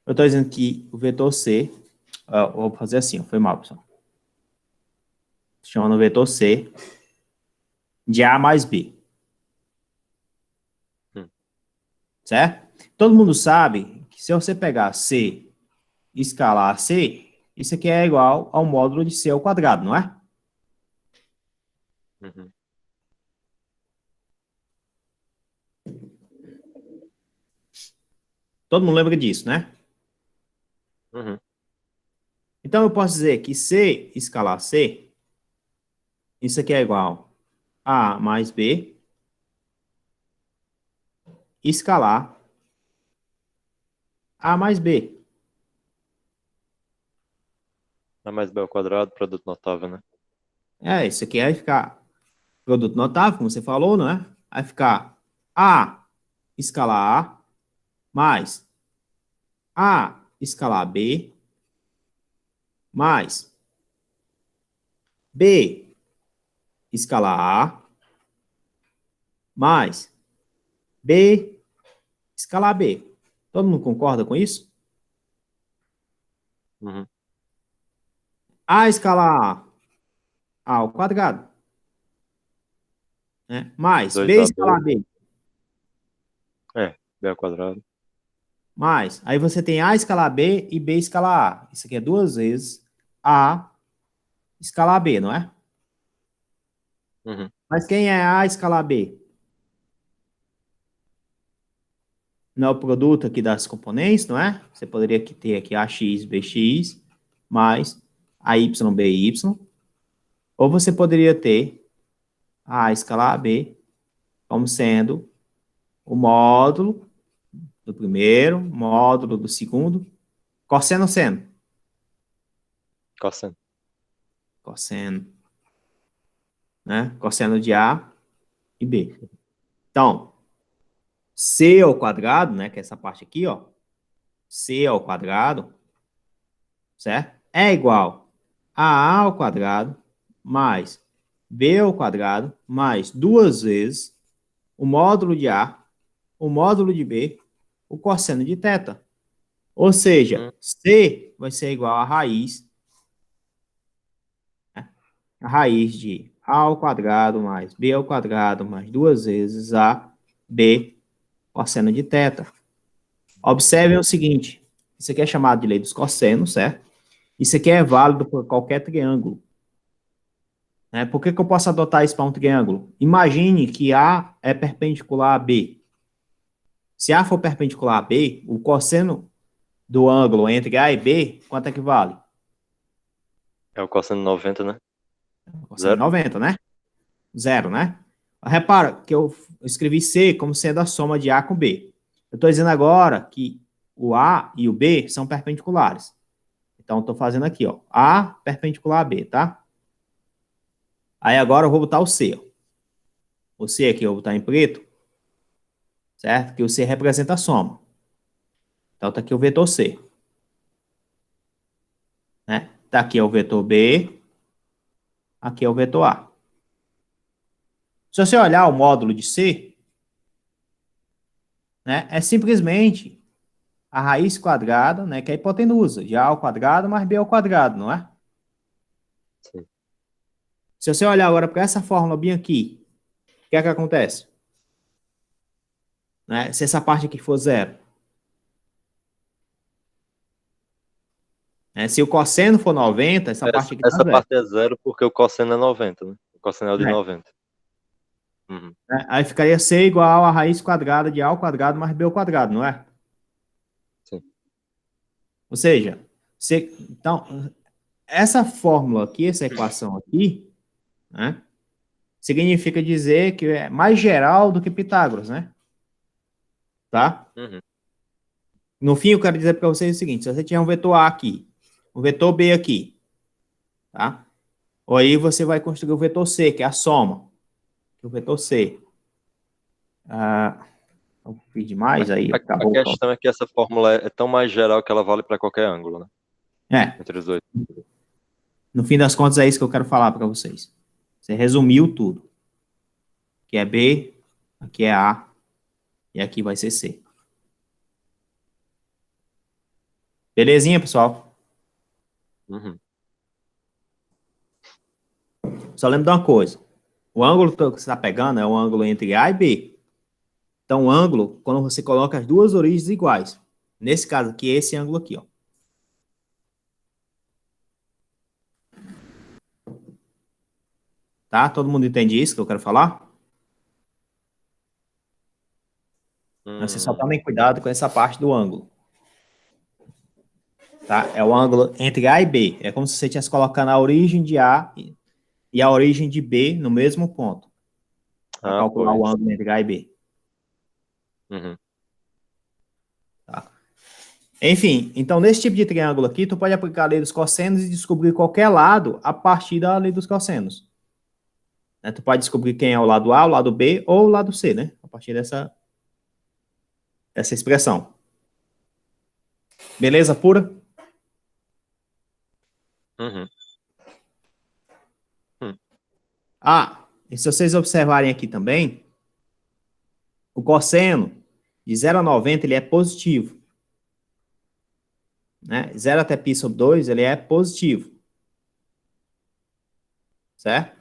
Eu estou dizendo que o vetor C, vou fazer assim, foi mal, pessoal. Chama o vetor C de A mais B, certo? Todo mundo sabe que se você pegar C e escalar C, isso aqui é igual ao módulo de C ao quadrado, não é? Uhum. Todo mundo lembra disso, né? Uhum. Então eu posso dizer que C escalar C, isso aqui é igual a mais B, escalar A mais B. A mais B ao quadrado, produto notável, né? Isso aqui vai ficar produto notável, como você falou, não é? Vai ficar A escalar A mais A escalar B mais B escalar A mais B escalar B. Todo mundo concorda com isso? Uhum. A escalar A ao quadrado, né? Mais B 2AB, escalar B. B ao quadrado. Mais, aí você tem A escalar B e B escalar A. Isso aqui é duas vezes A escalar B, não é? Uhum. Mas quem é A escalar B? Não é o produto aqui das componentes, não é? Você poderia ter aqui AX, BX, mais AY, BY. Ou você poderia ter A escalar B como sendo o módulo do primeiro, módulo do segundo, cosseno seno. Cosseno. Cosseno, né? Cosseno de A e B. Então, C ao quadrado, né? Que é essa parte aqui, ó. C ao quadrado, certo? É igual a A ao quadrado mais B ao quadrado mais duas vezes o módulo de A, o módulo de B, o cosseno de θ. Ou seja, C vai ser igual a raiz, né? a raiz de a ao quadrado mais b ao quadrado mais 2 vezes a b cosseno de θ. Observem o seguinte, isso aqui é chamado de lei dos cossenos, certo? Isso aqui é válido por qualquer triângulo. Né? Por que que eu posso adotar isso para um triângulo? Imagine que A é perpendicular a B. Se A for perpendicular a B, o cosseno do ângulo entre A e B, quanto é que vale? É o cosseno 90, né? Cosseno 90, né? Zero, né? Repara que eu escrevi C como sendo a soma de A com B. Eu estou dizendo agora que o A e o B são perpendiculares. Então, estou fazendo aqui, ó. A perpendicular a B, tá? Aí agora eu vou botar o C, ó. O C aqui eu vou botar em preto, certo? Que o C representa a soma. Então, tá aqui o vetor C. Né? Tá aqui é o vetor B, aqui é o vetor A. Se você olhar o módulo de C, né, é simplesmente a raiz quadrada, né, que é a hipotenusa, de A ao quadrado mais B ao quadrado, não é? Sim. Se você olhar agora para essa fórmula bem aqui, o que é que acontece? Né? Se essa parte aqui for zero. Né? Se o cosseno for 90, essa parte aqui está Essa zero. parte é zero porque o cosseno é 90, né? O cosseno é o de 90. Uhum. Né? Aí ficaria C igual a raiz quadrada de A ao quadrado mais B ao quadrado, não é? Sim. Ou seja, então, essa fórmula aqui, essa equação aqui, né, significa dizer que é mais geral do que Pitágoras, né? Tá? Uhum. No fim, eu quero dizer para vocês o seguinte, se você tiver um vetor A aqui, um vetor B aqui, tá? Ou aí você vai construir o vetor C, que é a soma. O vetor C. Eu fiz demais, aí A acabou. questão é que essa fórmula é tão mais geral que ela vale para qualquer ângulo, né? Entre os dois. No fim das contas, é isso que eu quero falar para vocês. Você resumiu tudo. Aqui é B, aqui é A, e aqui vai ser C. Belezinha, pessoal? Uhum. Só lembra de uma coisa. O ângulo que você está pegando é o ângulo entre A e B. Então, o ângulo, quando você coloca as duas origens iguais. Nesse caso aqui, é esse ângulo aqui, ó. Tá? Todo mundo entende isso que eu quero falar? Você só tomem cuidado com essa parte do ângulo. Tá? É o ângulo entre A e B. É como se você estivesse colocando a origem de A e a origem de B no mesmo ponto. Para calcular o ângulo entre A e B. Uhum. Tá? Enfim, então nesse tipo de triângulo aqui, tu pode aplicar a lei dos cossenos e descobrir qualquer lado a partir da lei dos cossenos. Né? Tu pode descobrir quem é o lado A, o lado B ou o lado C, né? A partir dessa expressão. Beleza pura? Uhum. E se vocês observarem aqui também, o cosseno de 0 a 90 ele é positivo. Né? 0 até π sobre 2 ele é positivo. Certo?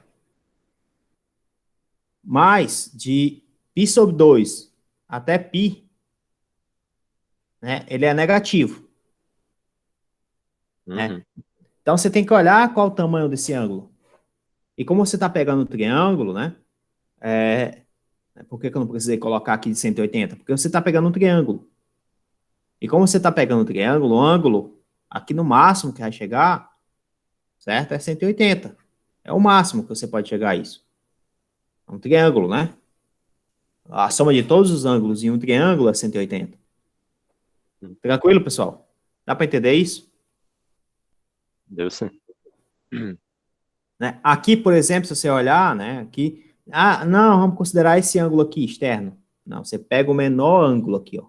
Mas de π sobre 2 até π, né, ele é negativo. Uhum. Né? Então você tem que olhar qual o tamanho desse ângulo. E como você está pegando um triângulo, né? Por que eu não precisei colocar aqui de 180? Porque você está pegando um triângulo. E como você está pegando um triângulo, o ângulo, aqui no máximo que vai chegar, certo? É 180. É o máximo que você pode chegar a isso. É um triângulo, né? A soma de todos os ângulos em um triângulo é 180. Tranquilo, pessoal? Dá para entender isso? Deu sim. Né? Aqui, por exemplo, se você olhar, né? Aqui, não, vamos considerar esse ângulo aqui externo. Não, você pega o menor ângulo aqui, ó.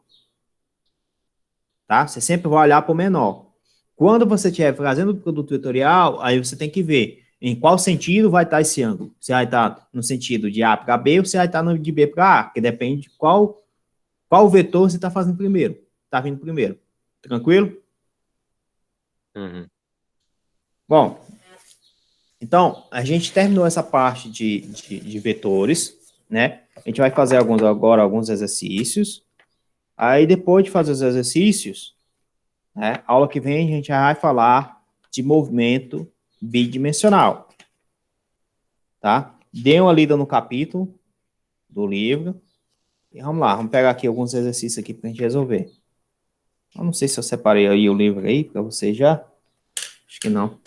Tá? Você sempre vai olhar para o menor. Quando você estiver fazendo o produto vetorial, aí você tem que ver em qual sentido vai estar esse ângulo. Se vai estar no sentido de A para B ou se vai estar de B para A, que depende de qual vetor você está fazendo primeiro. Está vindo primeiro. Tranquilo? Uhum. Bom, Então, a gente terminou essa parte de vetores, né? A gente vai fazer agora alguns exercícios. Aí, depois de fazer os exercícios, né, aula que vem a gente já vai falar de movimento bidimensional, tá? Dê uma lida no capítulo do livro. E vamos lá, vamos pegar aqui alguns exercícios aqui para a gente resolver. Eu não sei se eu separei aí o livro aí para você já. Acho que não.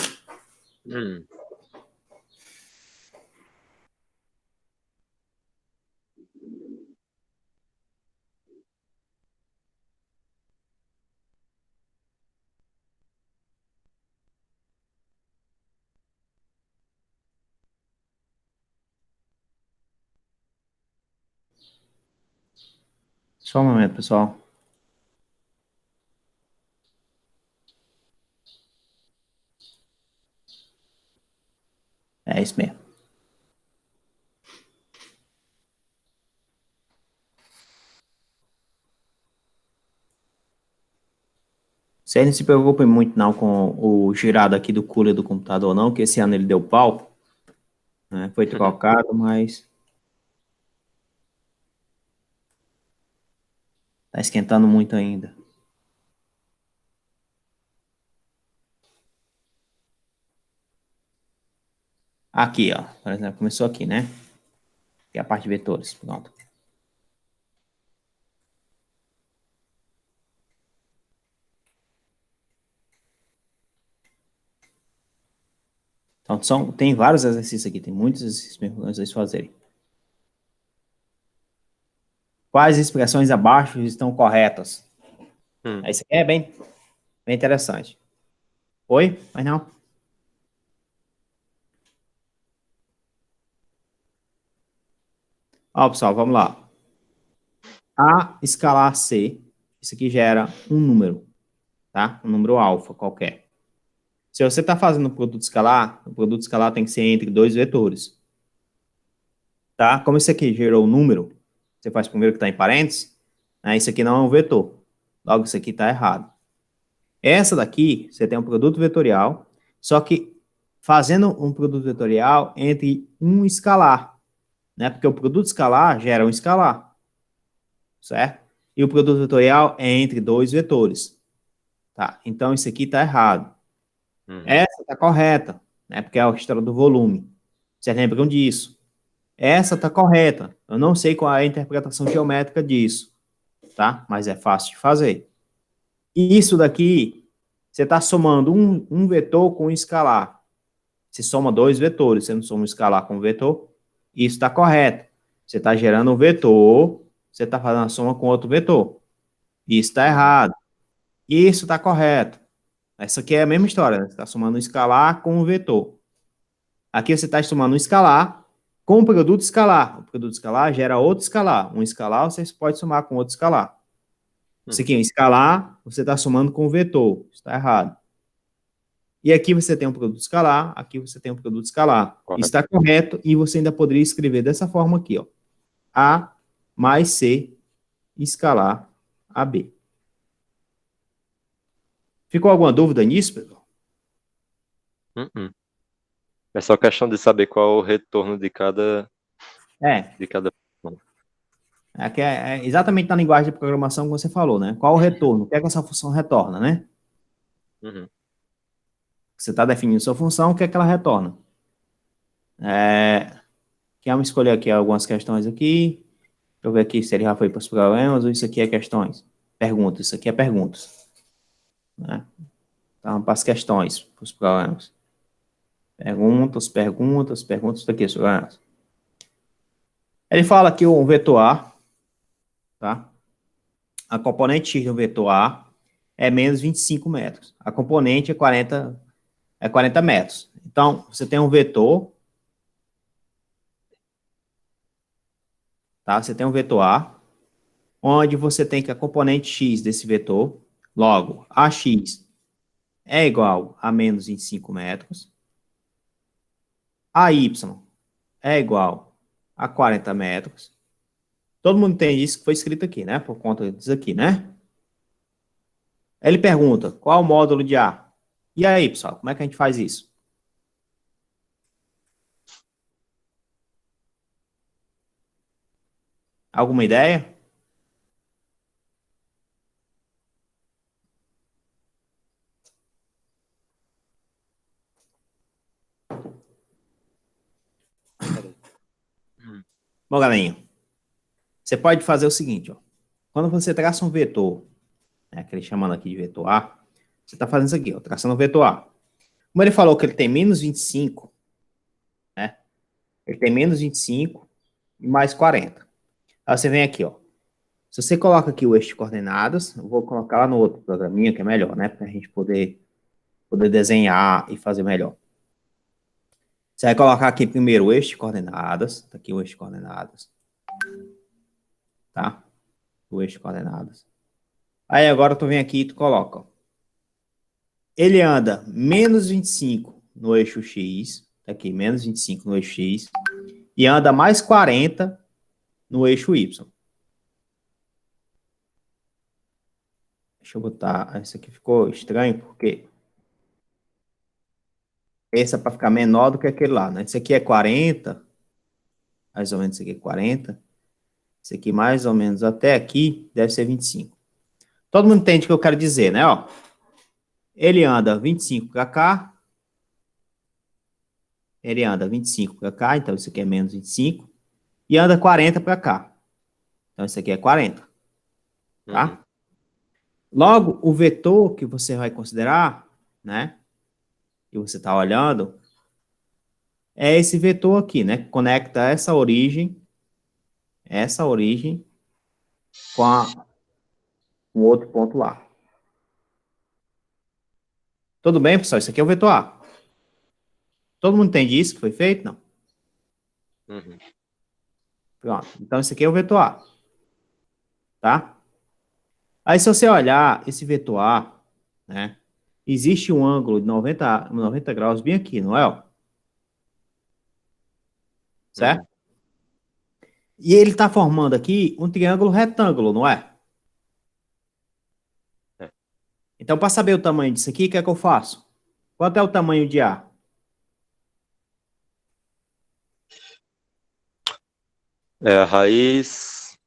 Só um momento, pessoal. É isso mesmo. Vocês não se preocupem muito não com o girado aqui do cooler do computador não, que esse ano ele deu pau, né? Foi trocado, mas tá esquentando muito ainda. Aqui, ó, por exemplo, começou aqui, né? Que é a parte de vetores, pronto. Então, tem vários exercícios aqui, tem muitos exercícios mesmo para vocês fazerem. Quais expressões abaixo estão corretas? Isso aqui é bem interessante. Oi? Mas não? Ó, pessoal, vamos lá. A escalar C, isso aqui gera um número, tá? Um número alfa qualquer. Se você está fazendo um produto escalar, o produto escalar tem que ser entre dois vetores. Tá? Como isso aqui gerou um número, você faz primeiro que está em parênteses, né? Isso aqui não é um vetor. Logo, isso aqui está errado. Essa daqui, você tem um produto vetorial, só que fazendo um produto vetorial entre um escalar, né? Porque o produto escalar gera um escalar, certo? E o produto vetorial é entre dois vetores, tá? Então, isso aqui está errado. Essa está correta, né? Porque é a história do volume. Vocês lembram disso? Essa está correta. Eu não sei qual é a interpretação geométrica disso, tá? Mas é fácil de fazer. E isso daqui, você está somando um vetor com um escalar. Você soma dois vetores, você não soma um escalar com um vetor. Isso está correto. Você está gerando um vetor, você está fazendo a soma com outro vetor. Isso está errado. Isso está correto. Essa aqui é a mesma história, né? Você está somando um escalar com um vetor. Aqui você está somando um escalar com um produto escalar. O produto escalar gera outro escalar. Um escalar você pode somar com outro escalar. Isso aqui é um escalar, você está somando com um vetor. Está errado. E aqui você tem um produto escalar, aqui você tem um produto escalar. Correto. Está correto e você ainda poderia escrever dessa forma aqui, ó. A mais C escalar AB. Ficou alguma dúvida nisso, pessoal? É só questão de saber qual é o retorno de cada. De cada. Aqui é exatamente na linguagem de programação que você falou, né? Qual o retorno? O que é que essa função retorna, né? Você está definindo sua função, o que é que ela retorna? Vamos escolher aqui algumas questões aqui. Deixa eu ver aqui se ele já foi para os problemas ou isso aqui é questões. Perguntas, isso aqui é perguntas. Né? Então, para as questões, para os problemas. Perguntas, isso aqui, os problemas. Ele fala aqui um vetor A, tá? A componente X do vetor A é menos 25 metros. A componente é 40 metros. Então, você tem um vetor, tá? Você tem um vetor A, onde você tem que a componente X desse vetor, logo, AX é igual a menos 25 metros, AY é igual a 40 metros. Todo mundo entende isso que foi escrito aqui, né? Por conta disso aqui, né? Ele pergunta, qual é o módulo de A? E aí, pessoal, como é que a gente faz isso? Alguma ideia? Bom, galerinha, você pode fazer o seguinte, ó. Quando você traça um vetor, né, que ele chamando aqui de vetor A, você está fazendo isso aqui, ó, traçando o vetor A. Como ele falou que ele tem menos 25, né? Ele tem menos 25 e mais 40. Aí você vem aqui, ó. Se você coloca aqui o eixo de coordenadas, eu vou colocar lá no outro programinha, que é melhor, né? Para a gente poder desenhar e fazer melhor. Você vai colocar aqui primeiro o eixo de coordenadas. Tá aqui o eixo de coordenadas. Tá? O eixo de coordenadas. Aí agora tu vem aqui e tu coloca, ó. Ele anda menos 25 no eixo X. Tá aqui, menos 25 no eixo X. E anda mais 40 no eixo Y. Deixa eu botar. Esse aqui ficou estranho, porque esse é para ficar menor do que aquele lá, né? Esse aqui é 40. Mais ou menos esse aqui é 40. Esse aqui mais ou menos até aqui deve ser 25. Todo mundo entende o que eu quero dizer, né? Ó, ele anda 25 para cá. Ele anda 25 para cá, então isso aqui é menos 25. E anda 40 para cá. Então isso aqui é 40. Tá? Uhum. Logo, o vetor que você vai considerar, né? Que você está olhando, é esse vetor aqui, né? Que conecta essa origem com o outro ponto lá. Tudo bem, pessoal? Isso aqui é o vetor A. Todo mundo entende isso que foi feito? Não. Uhum. Pronto. Então, isso aqui é o vetor A. Tá? Aí, se você olhar esse vetor A, né? Existe um ângulo de 90 graus bem aqui, não é? Ó? Certo? Uhum. E ele está formando aqui um triângulo retângulo, não é? É. Então, para saber o tamanho disso aqui, o que é que eu faço? Quanto é o tamanho de A? É a raiz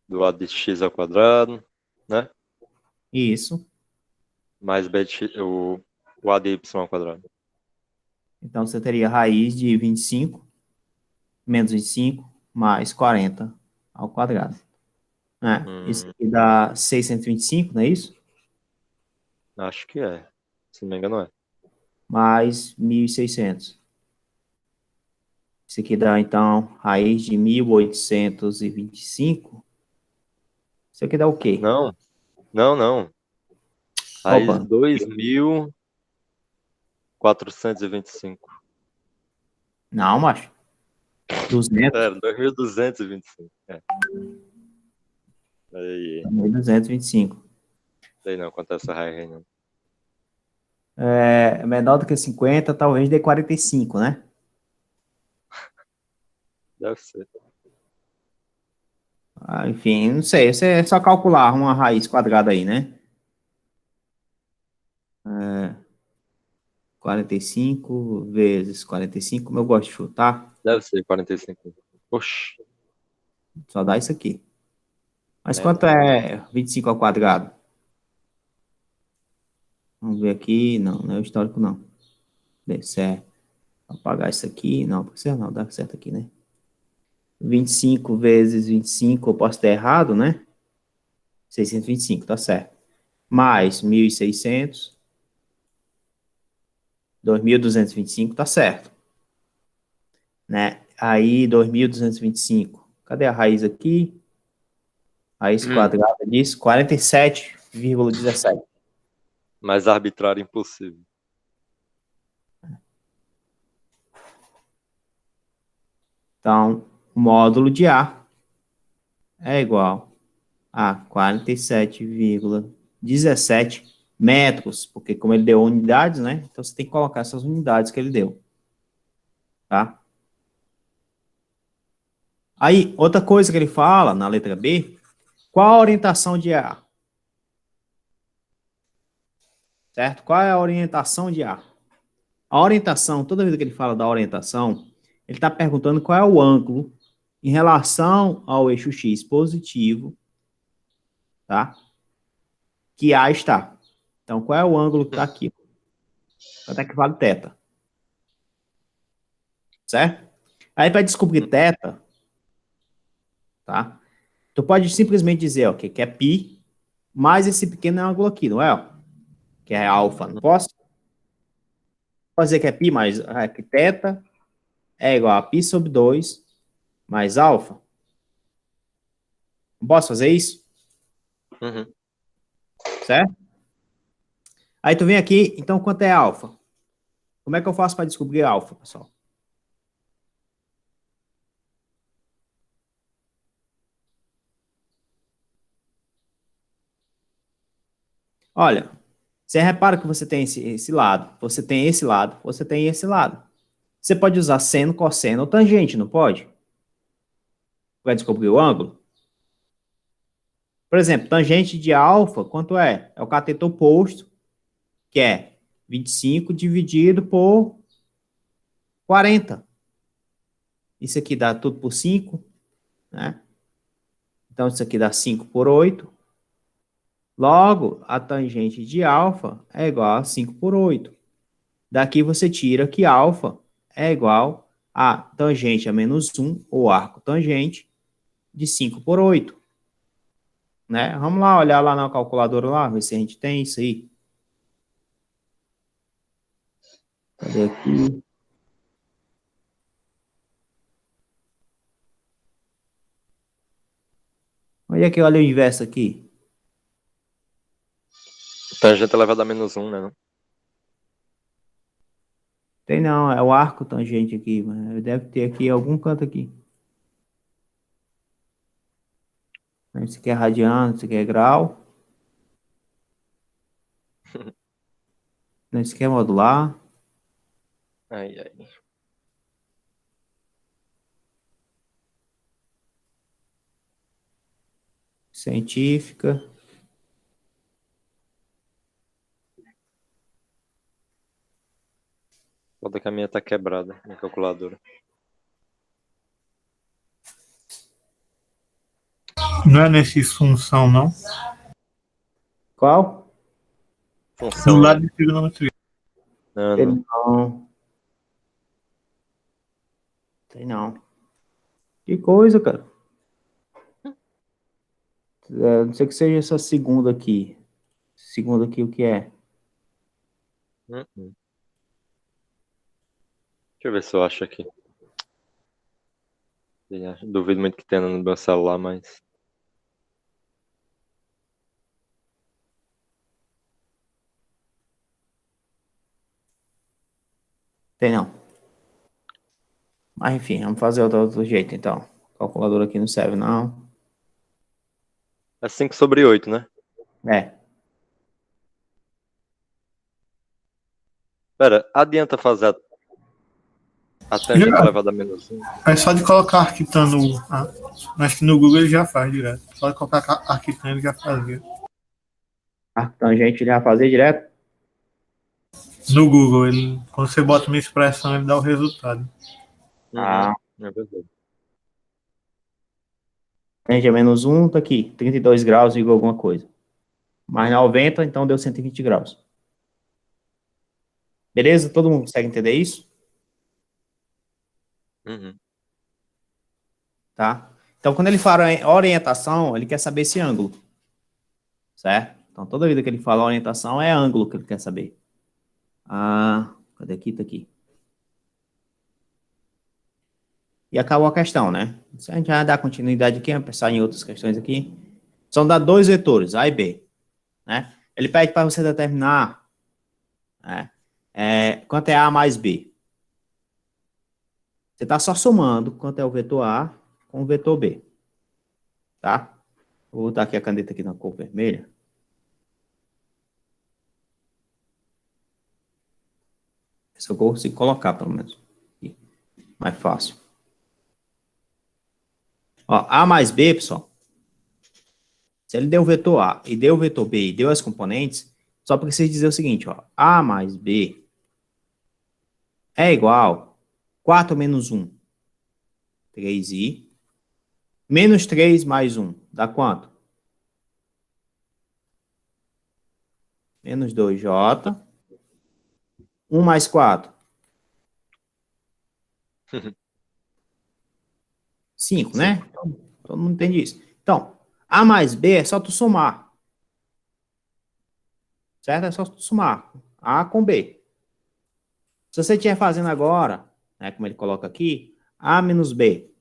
do A de x ao quadrado, né? Isso. Mais B de x, o A de y ao quadrado. Então, você teria raiz de 25 menos 25 mais 40 ao quadrado. Isso aqui dá 625, não é isso? Acho que é. Se não me engano, é. Mais 1.600. Isso aqui dá, então, raiz de 1.825. Isso aqui dá o quê? Não, não. Raiz Opa, de 2.425. não, macho. 200. É, 2.225. É. Aí, 225. sei não quanto é essa raiz aí, não. É menor do que 50, talvez dê 45, né? Deve ser. Enfim, não sei. Você é só calcular uma raiz quadrada aí, né? 45 vezes 45, como eu gosto de chutar, Deve ser 45. Oxi. só dá isso aqui. Mas É, quanto é 25 ao quadrado? Vamos ver aqui. Não, não é o histórico, não. Certo. Vou apagar isso aqui. Não, pode ser não, dá certo aqui, né? 25 vezes 25, eu posso ter errado, né? 625, tá certo. Mais 1.600, 2.225, tá certo. Né? Aí, 2.225. Cadê a raiz aqui? Raiz quadrada disso, 47,17. mais arbitrário impossível. Então, o módulo de A é igual a 47,17 metros, porque como ele deu unidades, né? Então, você tem que colocar essas unidades que ele deu. Tá? Aí, outra coisa que ele fala na letra B, qual a orientação de A? Certo? Qual é a orientação de A? A orientação, toda vez que ele fala da orientação, ele está perguntando qual é o ângulo em relação ao eixo x positivo, tá? Que A está. Então, qual é o ângulo que está aqui? Quanto é que vale θ? Certo? Aí, para descobrir θ, tá? Tu pode simplesmente dizer, ó, que é π, mais esse pequeno ângulo aqui, não é? Ó? Que é alfa, não posso? Pode dizer que é π mais que θ é igual a π sobre 2 mais alfa. Não posso fazer isso? Uhum. Certo? Aí tu vem aqui, então quanto é alfa? Como é que eu faço para descobrir alfa, pessoal? Olha, você repara que você tem esse lado, você tem esse lado, você tem esse lado. Você pode usar seno, cosseno ou tangente, não pode? Para descobrir o ângulo. Por exemplo, tangente de alfa, quanto é? É o cateto oposto, que é 25 dividido por 40. Isso aqui dá tudo por 5, né? Então, isso aqui dá 5 por 8. Logo, a tangente de alfa é igual a 5 por 8. Daqui você tira que alfa é igual a tangente a menos 1, ou arco tangente, de 5 por 8. Né? Vamos lá olhar lá na calculadora lá, ver se a gente tem isso aí. Cadê aqui? Onde é que olha o inverso aqui? Tangente elevado a menos 1, né? Não? Tem não, é o arco tangente aqui, mas deve ter aqui em algum canto aqui. Isso aqui é radiano, isso aqui é grau. Isso aqui é modular. Ai, ai. Científica. Foda que a minha tá quebrada, minha calculadora. Não é nesse função, não? Qual? Do Função, lado né? de trigonometria. Não, Tem não. não. Tem não. Que coisa, cara. É, não sei que seja essa segunda aqui. Segunda aqui, o que é? Uhum. Deixa eu ver se eu acho aqui. Duvido muito que tenha no meu celular, mas... Tem não. Mas enfim, vamos fazer outro jeito então. Calculadora aqui não serve não. É 5 sobre 8, né? É. Pera, adianta fazer a tangente Já, elevada a menos 1? é só de colocar Arquitan no. Acho que no Google ele já faz direto. Só de colocar Arquitan ele já fazia. A tangente ele vai fazer direto. No Google, ele, quando você bota uma expressão, ele dá o resultado. Ah. É verdade. Tangente a menos 1, tá aqui. 32 graus igual alguma coisa. Mais 90, então deu 120 graus. Beleza? Todo mundo consegue entender isso? Uhum. Tá? Então, quando ele fala em orientação, ele quer saber esse ângulo. Certo? Então, toda vida que ele fala orientação, é ângulo que ele quer saber. Ah, cadê aqui? Tá aqui. E acabou a questão, né? Se a gente vai dar continuidade aqui, vamos pensar em outras questões aqui. São dar dois vetores, A e B. Né? Ele pede para você determinar, né, quanto é A mais B. Você está só somando quanto é o vetor A com o vetor B. Tá? Vou botar aqui a caneta aqui na cor vermelha. Se eu consigo colocar, pelo menos. Aqui. Mais fácil. Ó, A mais B, pessoal. Se ele deu o vetor A e deu o vetor B e deu as componentes, só precisa dizer o seguinte, ó. A mais B é igual 4 menos 1. 3i Menos 3 mais 1, dá quanto? Menos 2J. 1 mais 4. 5, né? Então, todo mundo entende isso. Então, A mais B é só tu somar. Certo? É só tu somar. A com B. Se você estiver fazendo agora, né, como ele coloca aqui, A menos B.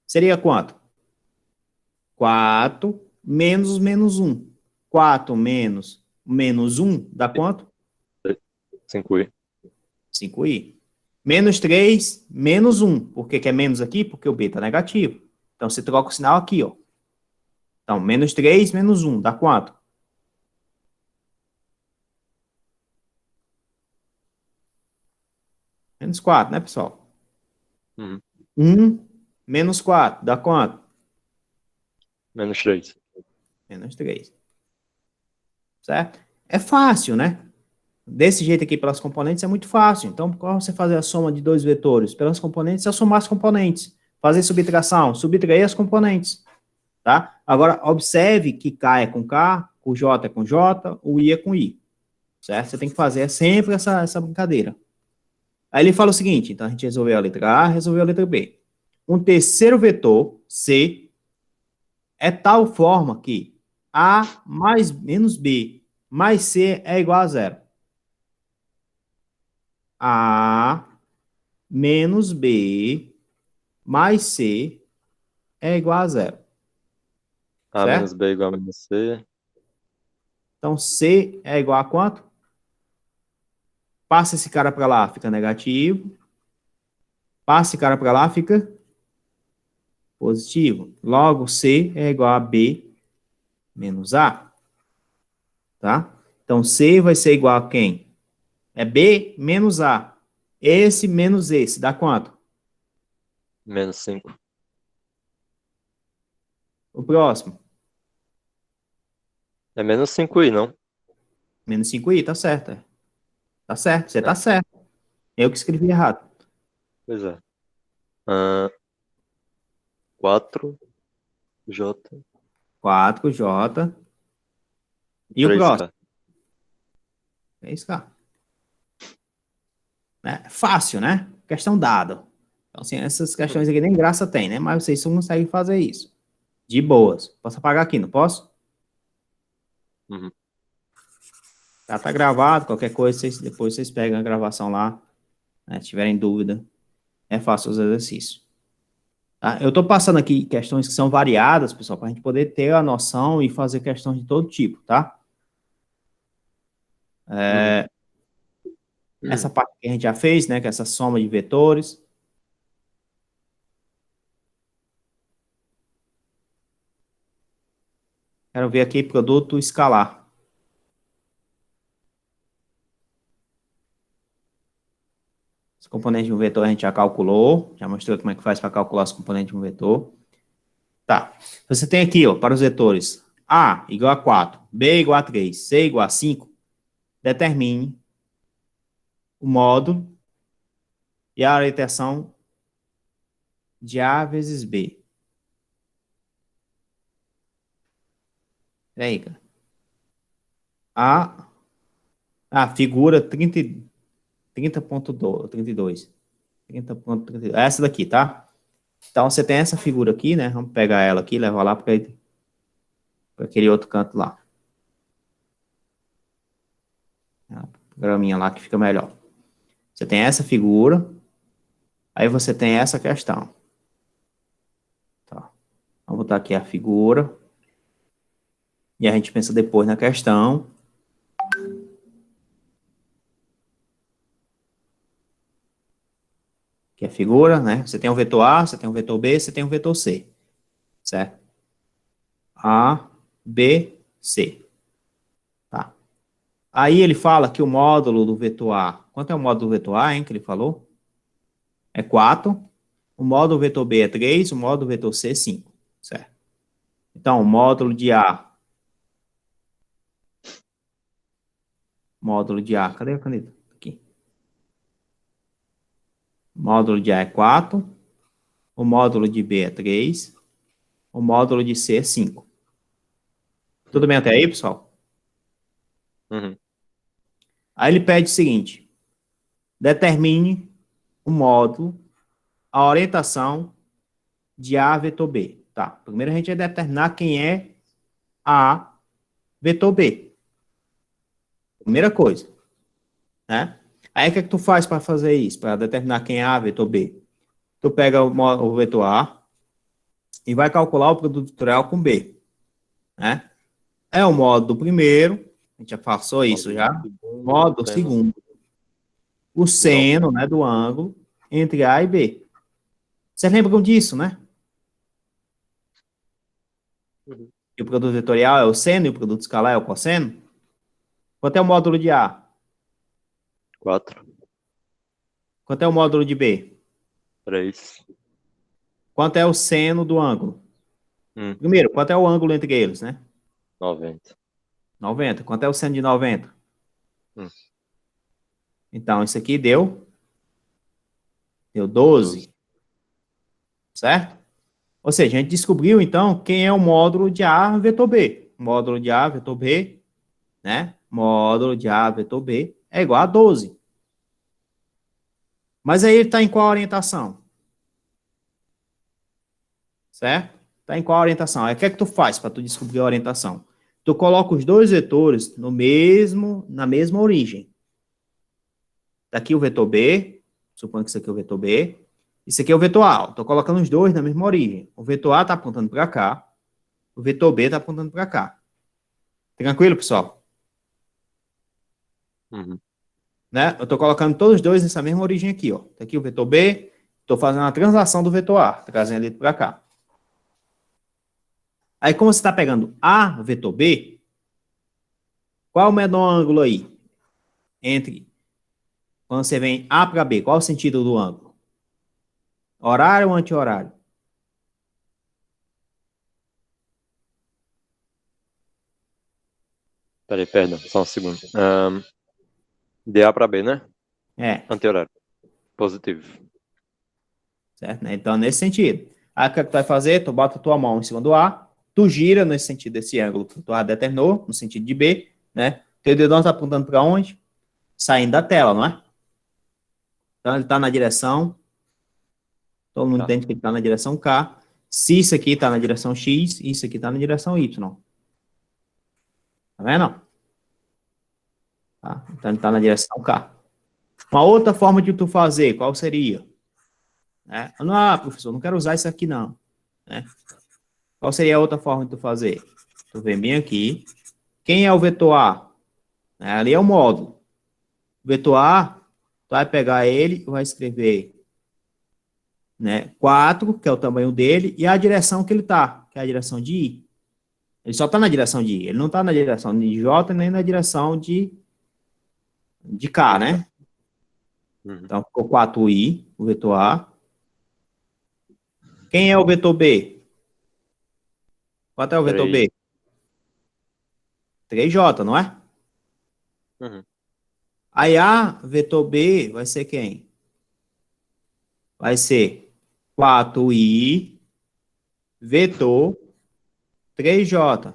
Seria quanto? 4 menos 1. 4 menos 1 dá quanto? 5i. 5i. Menos 3 menos 1. Por que é menos aqui? Porque o B está negativo. Então, você troca o sinal aqui, ó. Então, menos 3 menos 1 dá quanto? Menos 4, né, pessoal? Uhum. 1 menos 4 dá quanto? Menos 3. Menos 3. Certo? É fácil, né? Desse jeito aqui, pelas componentes, é muito fácil. Então, qual você fazer a soma de dois vetores? Pelas componentes, é somar as componentes. Fazer subtração, subtrair as componentes. Tá? Agora, observe que K é com K, o J é com J, o I é com I. Certo? Você tem que fazer sempre essa brincadeira. Aí ele fala o seguinte, então a gente resolveu a letra A, resolveu a letra B. Um terceiro vetor, C, é tal forma que A mais menos B mais C é igual a zero. A menos B mais C é igual a zero. A menos Certo? B igual a menos C. Então, C é igual a quanto? Passa esse cara para lá, fica negativo. Passa esse cara para lá, fica positivo. Logo, C é igual a B menos A. Tá? Então, C vai ser igual a quem? É B menos A. Esse menos esse, dá quanto? Menos 5. O próximo. É menos 5i, não? Menos 5i, tá certo. Tá certo, você É, tá certo. Eu que escrevi errado. pois é. 4J 4J. E o próximo? 3K. É isso, cara. É fácil, né? Questão dada. Então, assim, essas questões aqui nem graça tem, né? Mas vocês só conseguem fazer isso. De boas. Posso apagar aqui, não posso? Uhum. Tá gravado, qualquer coisa, depois vocês pegam a gravação lá, né? Se tiverem dúvida, é fácil os exercícios. Tá? Eu tô passando aqui questões que são variadas, pessoal, para a gente poder ter a noção e fazer questões de todo tipo, tá? Essa parte que a gente já fez, né? Que é essa soma de vetores. Quero ver aqui produto escalar. Os componentes de um vetor a gente já calculou, já mostrou como é que faz para calcular os componentes de um vetor. Tá. Você tem aqui, ó, para os vetores A igual a 4, B igual a 3, C igual a 5, determine o módulo e a orientação de A vezes B. Peraí, cara. Figura 30.2. 30.32. Essa daqui, tá? Então, você tem essa figura aqui, né? Vamos pegar ela aqui, levar lá para aquele outro canto lá. A graminha lá que fica melhor. Você tem essa figura, aí você tem essa questão. Tá. Vamos botar aqui a figura. E a gente pensa depois na questão. Que é a figura, né? Você tem o vetor A, você tem o vetor B, você tem o vetor C. Certo? A, B, C. Tá. Aí ele fala que o módulo do vetor A. Quanto é o módulo do vetor A, hein, que ele falou? É 4. O módulo do vetor B é 3. O módulo do vetor C é 5. Certo? Então, o módulo de A. Módulo de A. Cadê a caneta? Aqui. módulo de A é 4, o módulo de B é 3, o módulo de C é 5. Tudo bem até aí, pessoal? Uhum. Aí ele pede o seguinte, determine o módulo, a orientação de A vetor B. Tá, primeiro a gente vai determinar quem é A vetor B. Primeira coisa, né? Aí o que é que tu faz para fazer isso? Para determinar quem é A vetor B? Tu pega o vetor A e vai calcular o produto vetorial com B, né? É o módulo primeiro, a gente já passou isso já. Módulo segundo, o seno, né, do ângulo entre A e B. Vocês lembram disso, né? Uhum. Que o produto vetorial é o seno e o produto escalar é o cosseno? Quanto é o módulo de A? 4, Quanto é o módulo de B? 3, Quanto é o seno do ângulo? Primeiro, quanto é o ângulo entre eles, né? 90. 90. Quanto é o seno de 90? Hum. Então, isso aqui deu 12. Certo? Ou seja, a gente descobriu, então, quem é o módulo de A vetor B. Módulo de A vetor B, né? Módulo de A vetor B é igual a 12. Mas aí ele está em qual orientação? Certo? Está em qual orientação? Aí o que é que tu faz para tu descobrir a orientação? Tu coloca os dois vetores na mesma origem. Daqui o vetor B, suponho que isso aqui é o vetor B, isso aqui é o vetor A. Estou colocando os dois na mesma origem. O vetor A está apontando para cá, o vetor B está apontando para cá. Tranquilo, pessoal? Uhum. Né? Eu estou colocando todos os dois nessa mesma origem aqui, ó. Tá aqui o vetor B, estou fazendo a translação do vetor A, trazendo ele para cá. Aí, como você está pegando A vetor B, qual é o menor ângulo aí? Entre, quando você vem A para B, qual é o sentido do ângulo? Horário ou anti-horário? Peraí, perdão, só um segundo. De A para B, né? É, Anti-horário. Positivo. certo? Né? Então, nesse sentido. Aí, o que tu vai fazer? Tu bota a tua mão em cima do A, tu gira nesse sentido desse ângulo que tu A determinou, no sentido de B, né? Teu dedão está apontando para onde? Saindo da tela, não é? Então, ele está na direção, todo mundo entende que ele está na direção K. Se isso aqui está na direção X, isso aqui está na direção Y. Tá vendo? Tá? Então, ele está na direção K. Uma outra forma de tu fazer, qual seria? Né? Não, professor, não quero usar isso aqui, não. Né? Qual seria a outra forma de tu fazer? Tu vem bem aqui. Quem é o vetor A? Ali é o módulo. O vetor A, tu vai pegar ele e vai escrever, né, 4, que é o tamanho dele, e a direção que ele está, que é a direção de I. Ele só está na direção de I. Ele não está na direção de J, nem na direção de K, né? Uhum. Então, ficou 4I, o vetor A. Quem é o vetor B? Quanto é o vetor B? 3J, não é? Uhum. Aí A, vetor B, vai ser quem? Vai ser 4I, vetor 3J.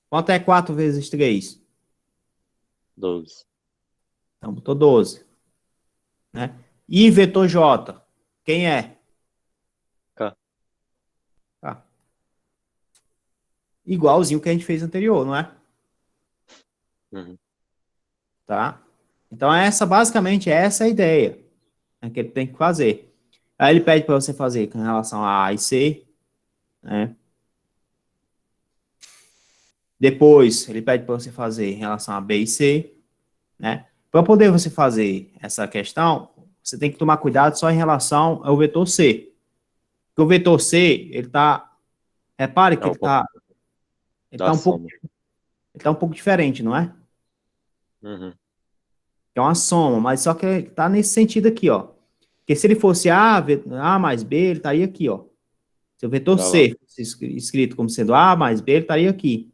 Quanto é 4 vezes 3? 12. Então, botou 12. Né? I, vetor J. Quem é? K. Tá. Igualzinho que a gente fez anterior, não é? Uhum. Tá? Então, basicamente, essa é a ideia, né, que ele tem que fazer. Aí ele pede para você fazer com relação a A e C, né? Depois, ele pede para você fazer em relação a B e C, né? Para poder você fazer essa questão, você tem que tomar cuidado só em relação ao vetor C. Porque o vetor C, ele tá, repare que É um pouco ele da tá um pouco, soma. ele tá um pouco diferente, não é? Uhum. É uma soma, mas só que ele tá nesse sentido aqui, ó. Porque se ele fosse A mais B, ele estaria aqui, ó. Se o vetor Tá lá. C fosse escrito como sendo A mais B, ele estaria aqui.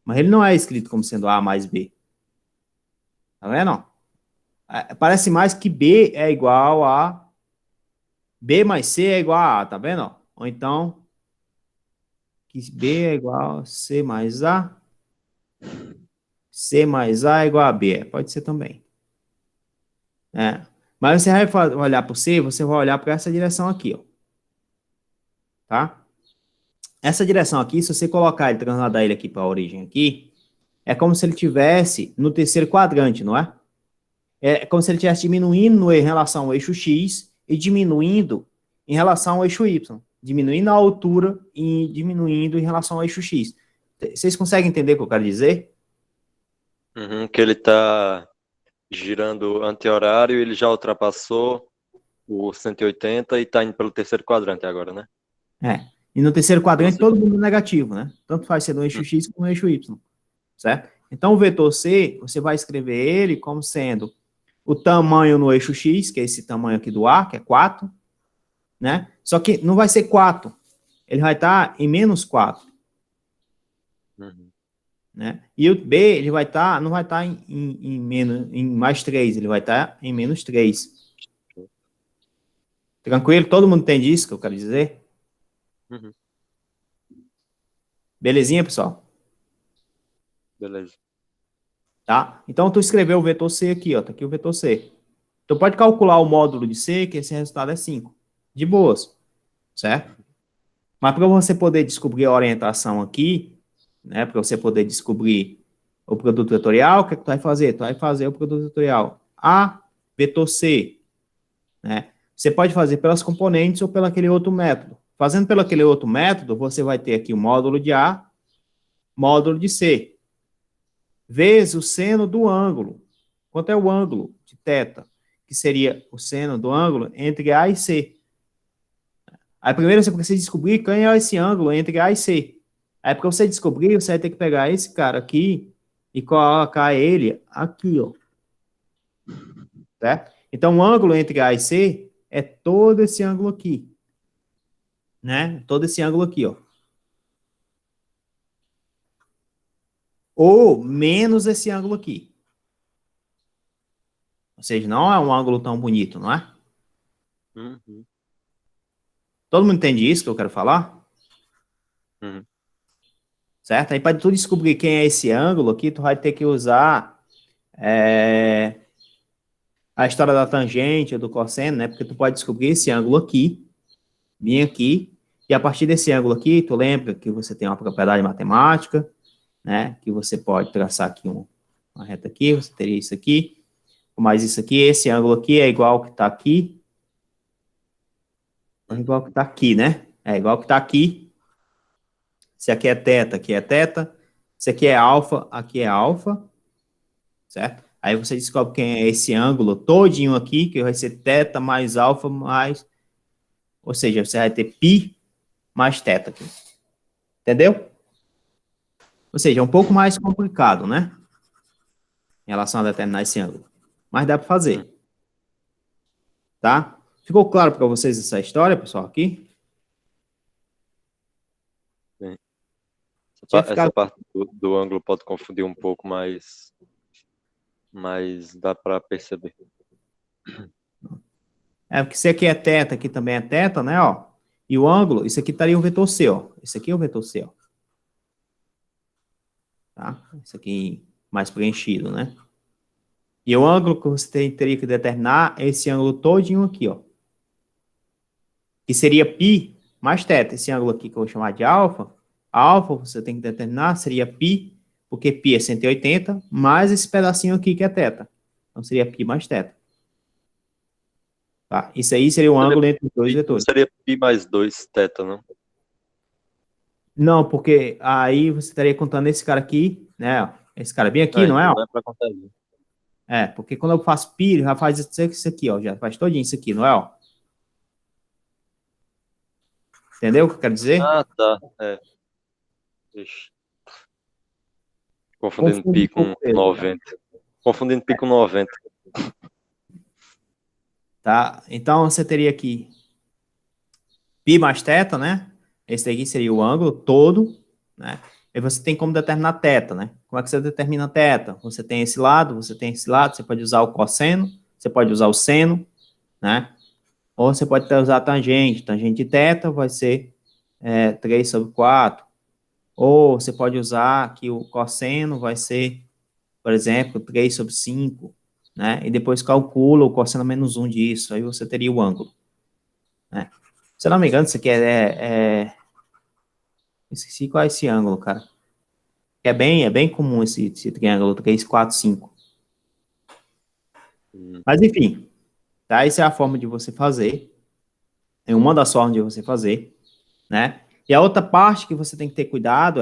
Mas ele não é escrito como sendo A mais B. Tá vendo? Parece mais que B é igual a B mais C é igual a A, tá vendo? Ó? Ou então, que B é igual a C mais A. C mais A é igual a B. Pode ser também. Mas você vai olhar para o C, você vai olhar para essa direção aqui, ó. Tá? Essa direção aqui, se você colocar ele, trasladar ele aqui para a origem aqui, é como se ele tivesse no terceiro quadrante, não é? É como se ele estivesse diminuindo em relação ao eixo X e diminuindo em relação ao eixo Y. Diminuindo a altura e diminuindo em relação ao eixo X. Vocês conseguem entender o que eu quero dizer? Que ele está girando anti-horário, ele já ultrapassou o 180 e está indo pelo terceiro quadrante agora, né? E no terceiro quadrante todo mundo é negativo, né? Tanto faz ser no eixo X como no eixo Y, certo? Então o vetor C, você vai escrever ele como sendo o tamanho no eixo X, que é esse tamanho aqui do A, que é 4, né? Só que não vai ser 4, ele vai estar em menos 4. Né? E o B, ele vai estar, não vai estar em mais 3, ele vai estar em menos 3. Tranquilo? Todo mundo entende isso que eu quero dizer? Belezinha, pessoal? Beleza. Tá? Então, tu escreveu o vetor C aqui, ó. Tá aqui o vetor C. Tu pode calcular o módulo de C, que esse resultado é 5. De boas. Certo? Mas para você poder descobrir a orientação aqui, né? Para você poder descobrir o produto vetorial, o que é que tu vai fazer? Tu vai fazer o produto vetorial A, vetor C. Né? Você pode fazer pelas componentes ou pelo aquele outro método. Fazendo pelo aquele outro método, você vai ter aqui o módulo de A, módulo de C, vezes o seno do ângulo. Quanto é o ângulo de θ? Que seria o seno do ângulo entre A e C. Aí primeiro você precisa descobrir quem é esse ângulo entre A e C. Aí para você descobrir, você vai ter que pegar esse cara aqui e colocar ele aqui, ó. Certo? Então o ângulo entre A e C é todo esse ângulo aqui. Né? Todo esse ângulo aqui, ó. Ou menos esse ângulo aqui. Ou seja, não é um ângulo tão bonito, não é? Todo mundo entende isso que eu quero falar? Certo? Aí para tu descobrir quem é esse ângulo aqui, tu vai ter que usar a história da tangente ou do cosseno, né? Porque tu pode descobrir esse ângulo aqui, bem aqui, e a partir desse ângulo aqui, tu lembra que você tem uma propriedade matemática, né? Que você pode traçar aqui uma reta aqui, você teria isso aqui, mais isso aqui, esse ângulo aqui é igual ao que está aqui, é igual ao que está aqui, né? É igual ao que está aqui. Se aqui é θ, aqui é θ. Se aqui é alfa, aqui é alfa, certo? Aí você descobre quem é esse ângulo todinho aqui, que vai ser θ mais alfa mais... Ou seja, você vai ter π mais θ aqui. Entendeu? Ou seja, é um pouco mais complicado, né? Em relação a determinar esse ângulo. Mas dá para fazer. Tá? Ficou claro para vocês essa história, pessoal, aqui? Sim. Essa parte do ângulo pode confundir um pouco, mas dá para perceber. Porque se aqui é θ, aqui também é θ, né, ó. E o ângulo, isso aqui estaria o vetor C, ó. Esse aqui é o vetor C, ó. Tá? Isso aqui mais preenchido, né? E o ângulo que você teria que determinar é esse ângulo todinho aqui, ó. Que seria π mais θ. Esse ângulo aqui que eu vou chamar de alfa, você tem que determinar, seria π, porque π é 180, mais esse pedacinho aqui que é θ. Então seria π mais θ. Tá? Isso aí seria um ângulo entre os dois vetores. Seria π mais 2θ, não? Não, porque aí você estaria contando esse cara aqui, né? Esse cara bem aqui, não é? Não é para contar isso. Porque quando eu faço π, ele já faz isso aqui, ó. Já faz todinho isso aqui, não é? Ó. Entendeu o que eu quero dizer? Ah, tá. Ixi. Confundindo π com 90. Confundindo π com 90. Tá? Então, você teria aqui π mais θ, né? Esse daqui seria o ângulo todo, né? E você tem como determinar θ, né? Como é que você determina θ? Você tem esse lado, você pode usar o cosseno, você pode usar o seno, né? Ou você pode usar tangente. Tangente de θ vai ser 3 sobre 4. Ou você pode usar que o cosseno vai ser, por exemplo, 3 sobre 5, né? E depois calcula o cosseno menos 1 disso. Aí você teria o ângulo, né? Se eu não me engano, isso aqui esqueci qual é esse ângulo, cara. É bem comum esse triângulo 3, 4, 5. Mas, enfim, tá? Essa é a forma de você fazer. É uma das formas de você fazer, né? E a outra parte que você tem que ter cuidado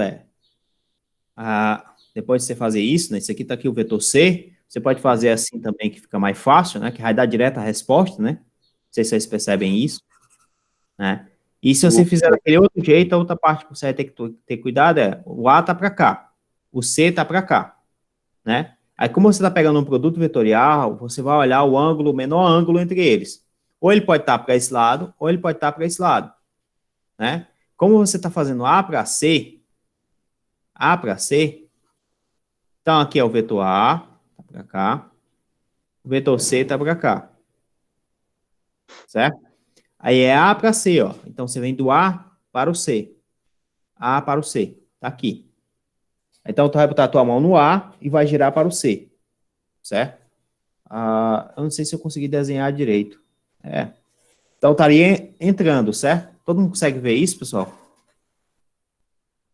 depois de você fazer isso, né? Isso aqui tá aqui o vetor C. Você pode fazer assim também, que fica mais fácil, né? Que vai dar direto a resposta, né? Não sei se vocês percebem isso, né? E se você fizer daquele outro jeito, a outra parte que você vai ter que ter cuidado o A tá para cá, o C tá para cá, né? Aí, como você está pegando um produto vetorial, você vai olhar o menor ângulo entre eles. Ou ele pode estar para esse lado, ou ele pode estar para esse lado, né? Como você está fazendo A para C, então aqui é o vetor A, tá para cá, o vetor C tá para cá, certo? Aí é A para C, ó. Então você vem do A para o C. A para o C, tá aqui. Então tu vai botar a tua mão no A e vai girar para o C, certo? Eu não sei se eu consegui desenhar direito. Então estaria entrando, certo? Todo mundo consegue ver isso, pessoal?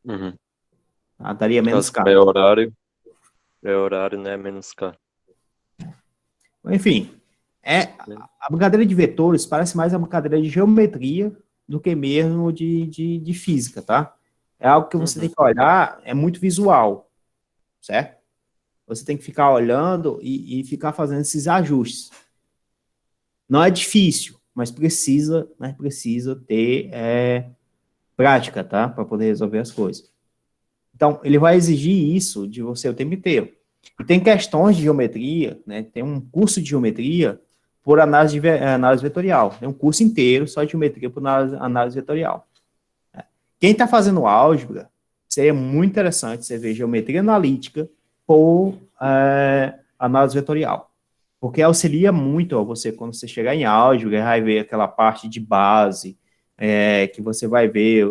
Uhum. Daria menos K. É horário, né? Menos K. Enfim, a brincadeira de vetores parece mais uma brincadeira de geometria do que mesmo de física, tá? É algo que você tem que olhar, é muito visual, certo? Você tem que ficar olhando e ficar fazendo esses ajustes. Não é difícil, mas precisa ter prática, tá? Para poder resolver as coisas. Então, ele vai exigir isso de você o tempo inteiro. E tem questões de geometria, né? Tem um curso de geometria por análise vetorial. Tem um curso inteiro só de geometria por análise vetorial. Quem está fazendo álgebra, seria muito interessante você ver geometria analítica por análise vetorial. Porque auxilia muito você, quando você chegar em álgebra, vai ver aquela parte de base, que você vai ver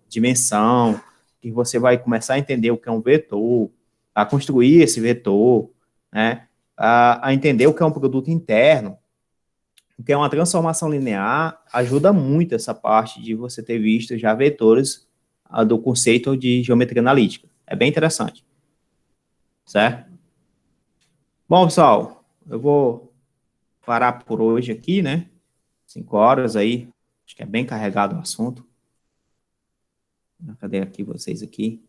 dimensão, que você vai começar a entender o que é um vetor, a construir esse vetor, né, a entender o que é um produto interno, o que é uma transformação linear, ajuda muito essa parte de você ter visto já vetores do conceito de geometria analítica. É bem interessante. Certo? Bom, pessoal, eu vou parar por hoje aqui, né? 5 horas aí, acho que é bem carregado o assunto. Cadê aqui vocês aqui?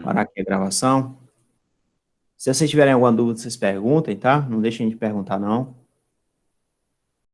Parar aqui a gravação. Se vocês tiverem alguma dúvida, vocês perguntem, tá? Não deixem de perguntar, não.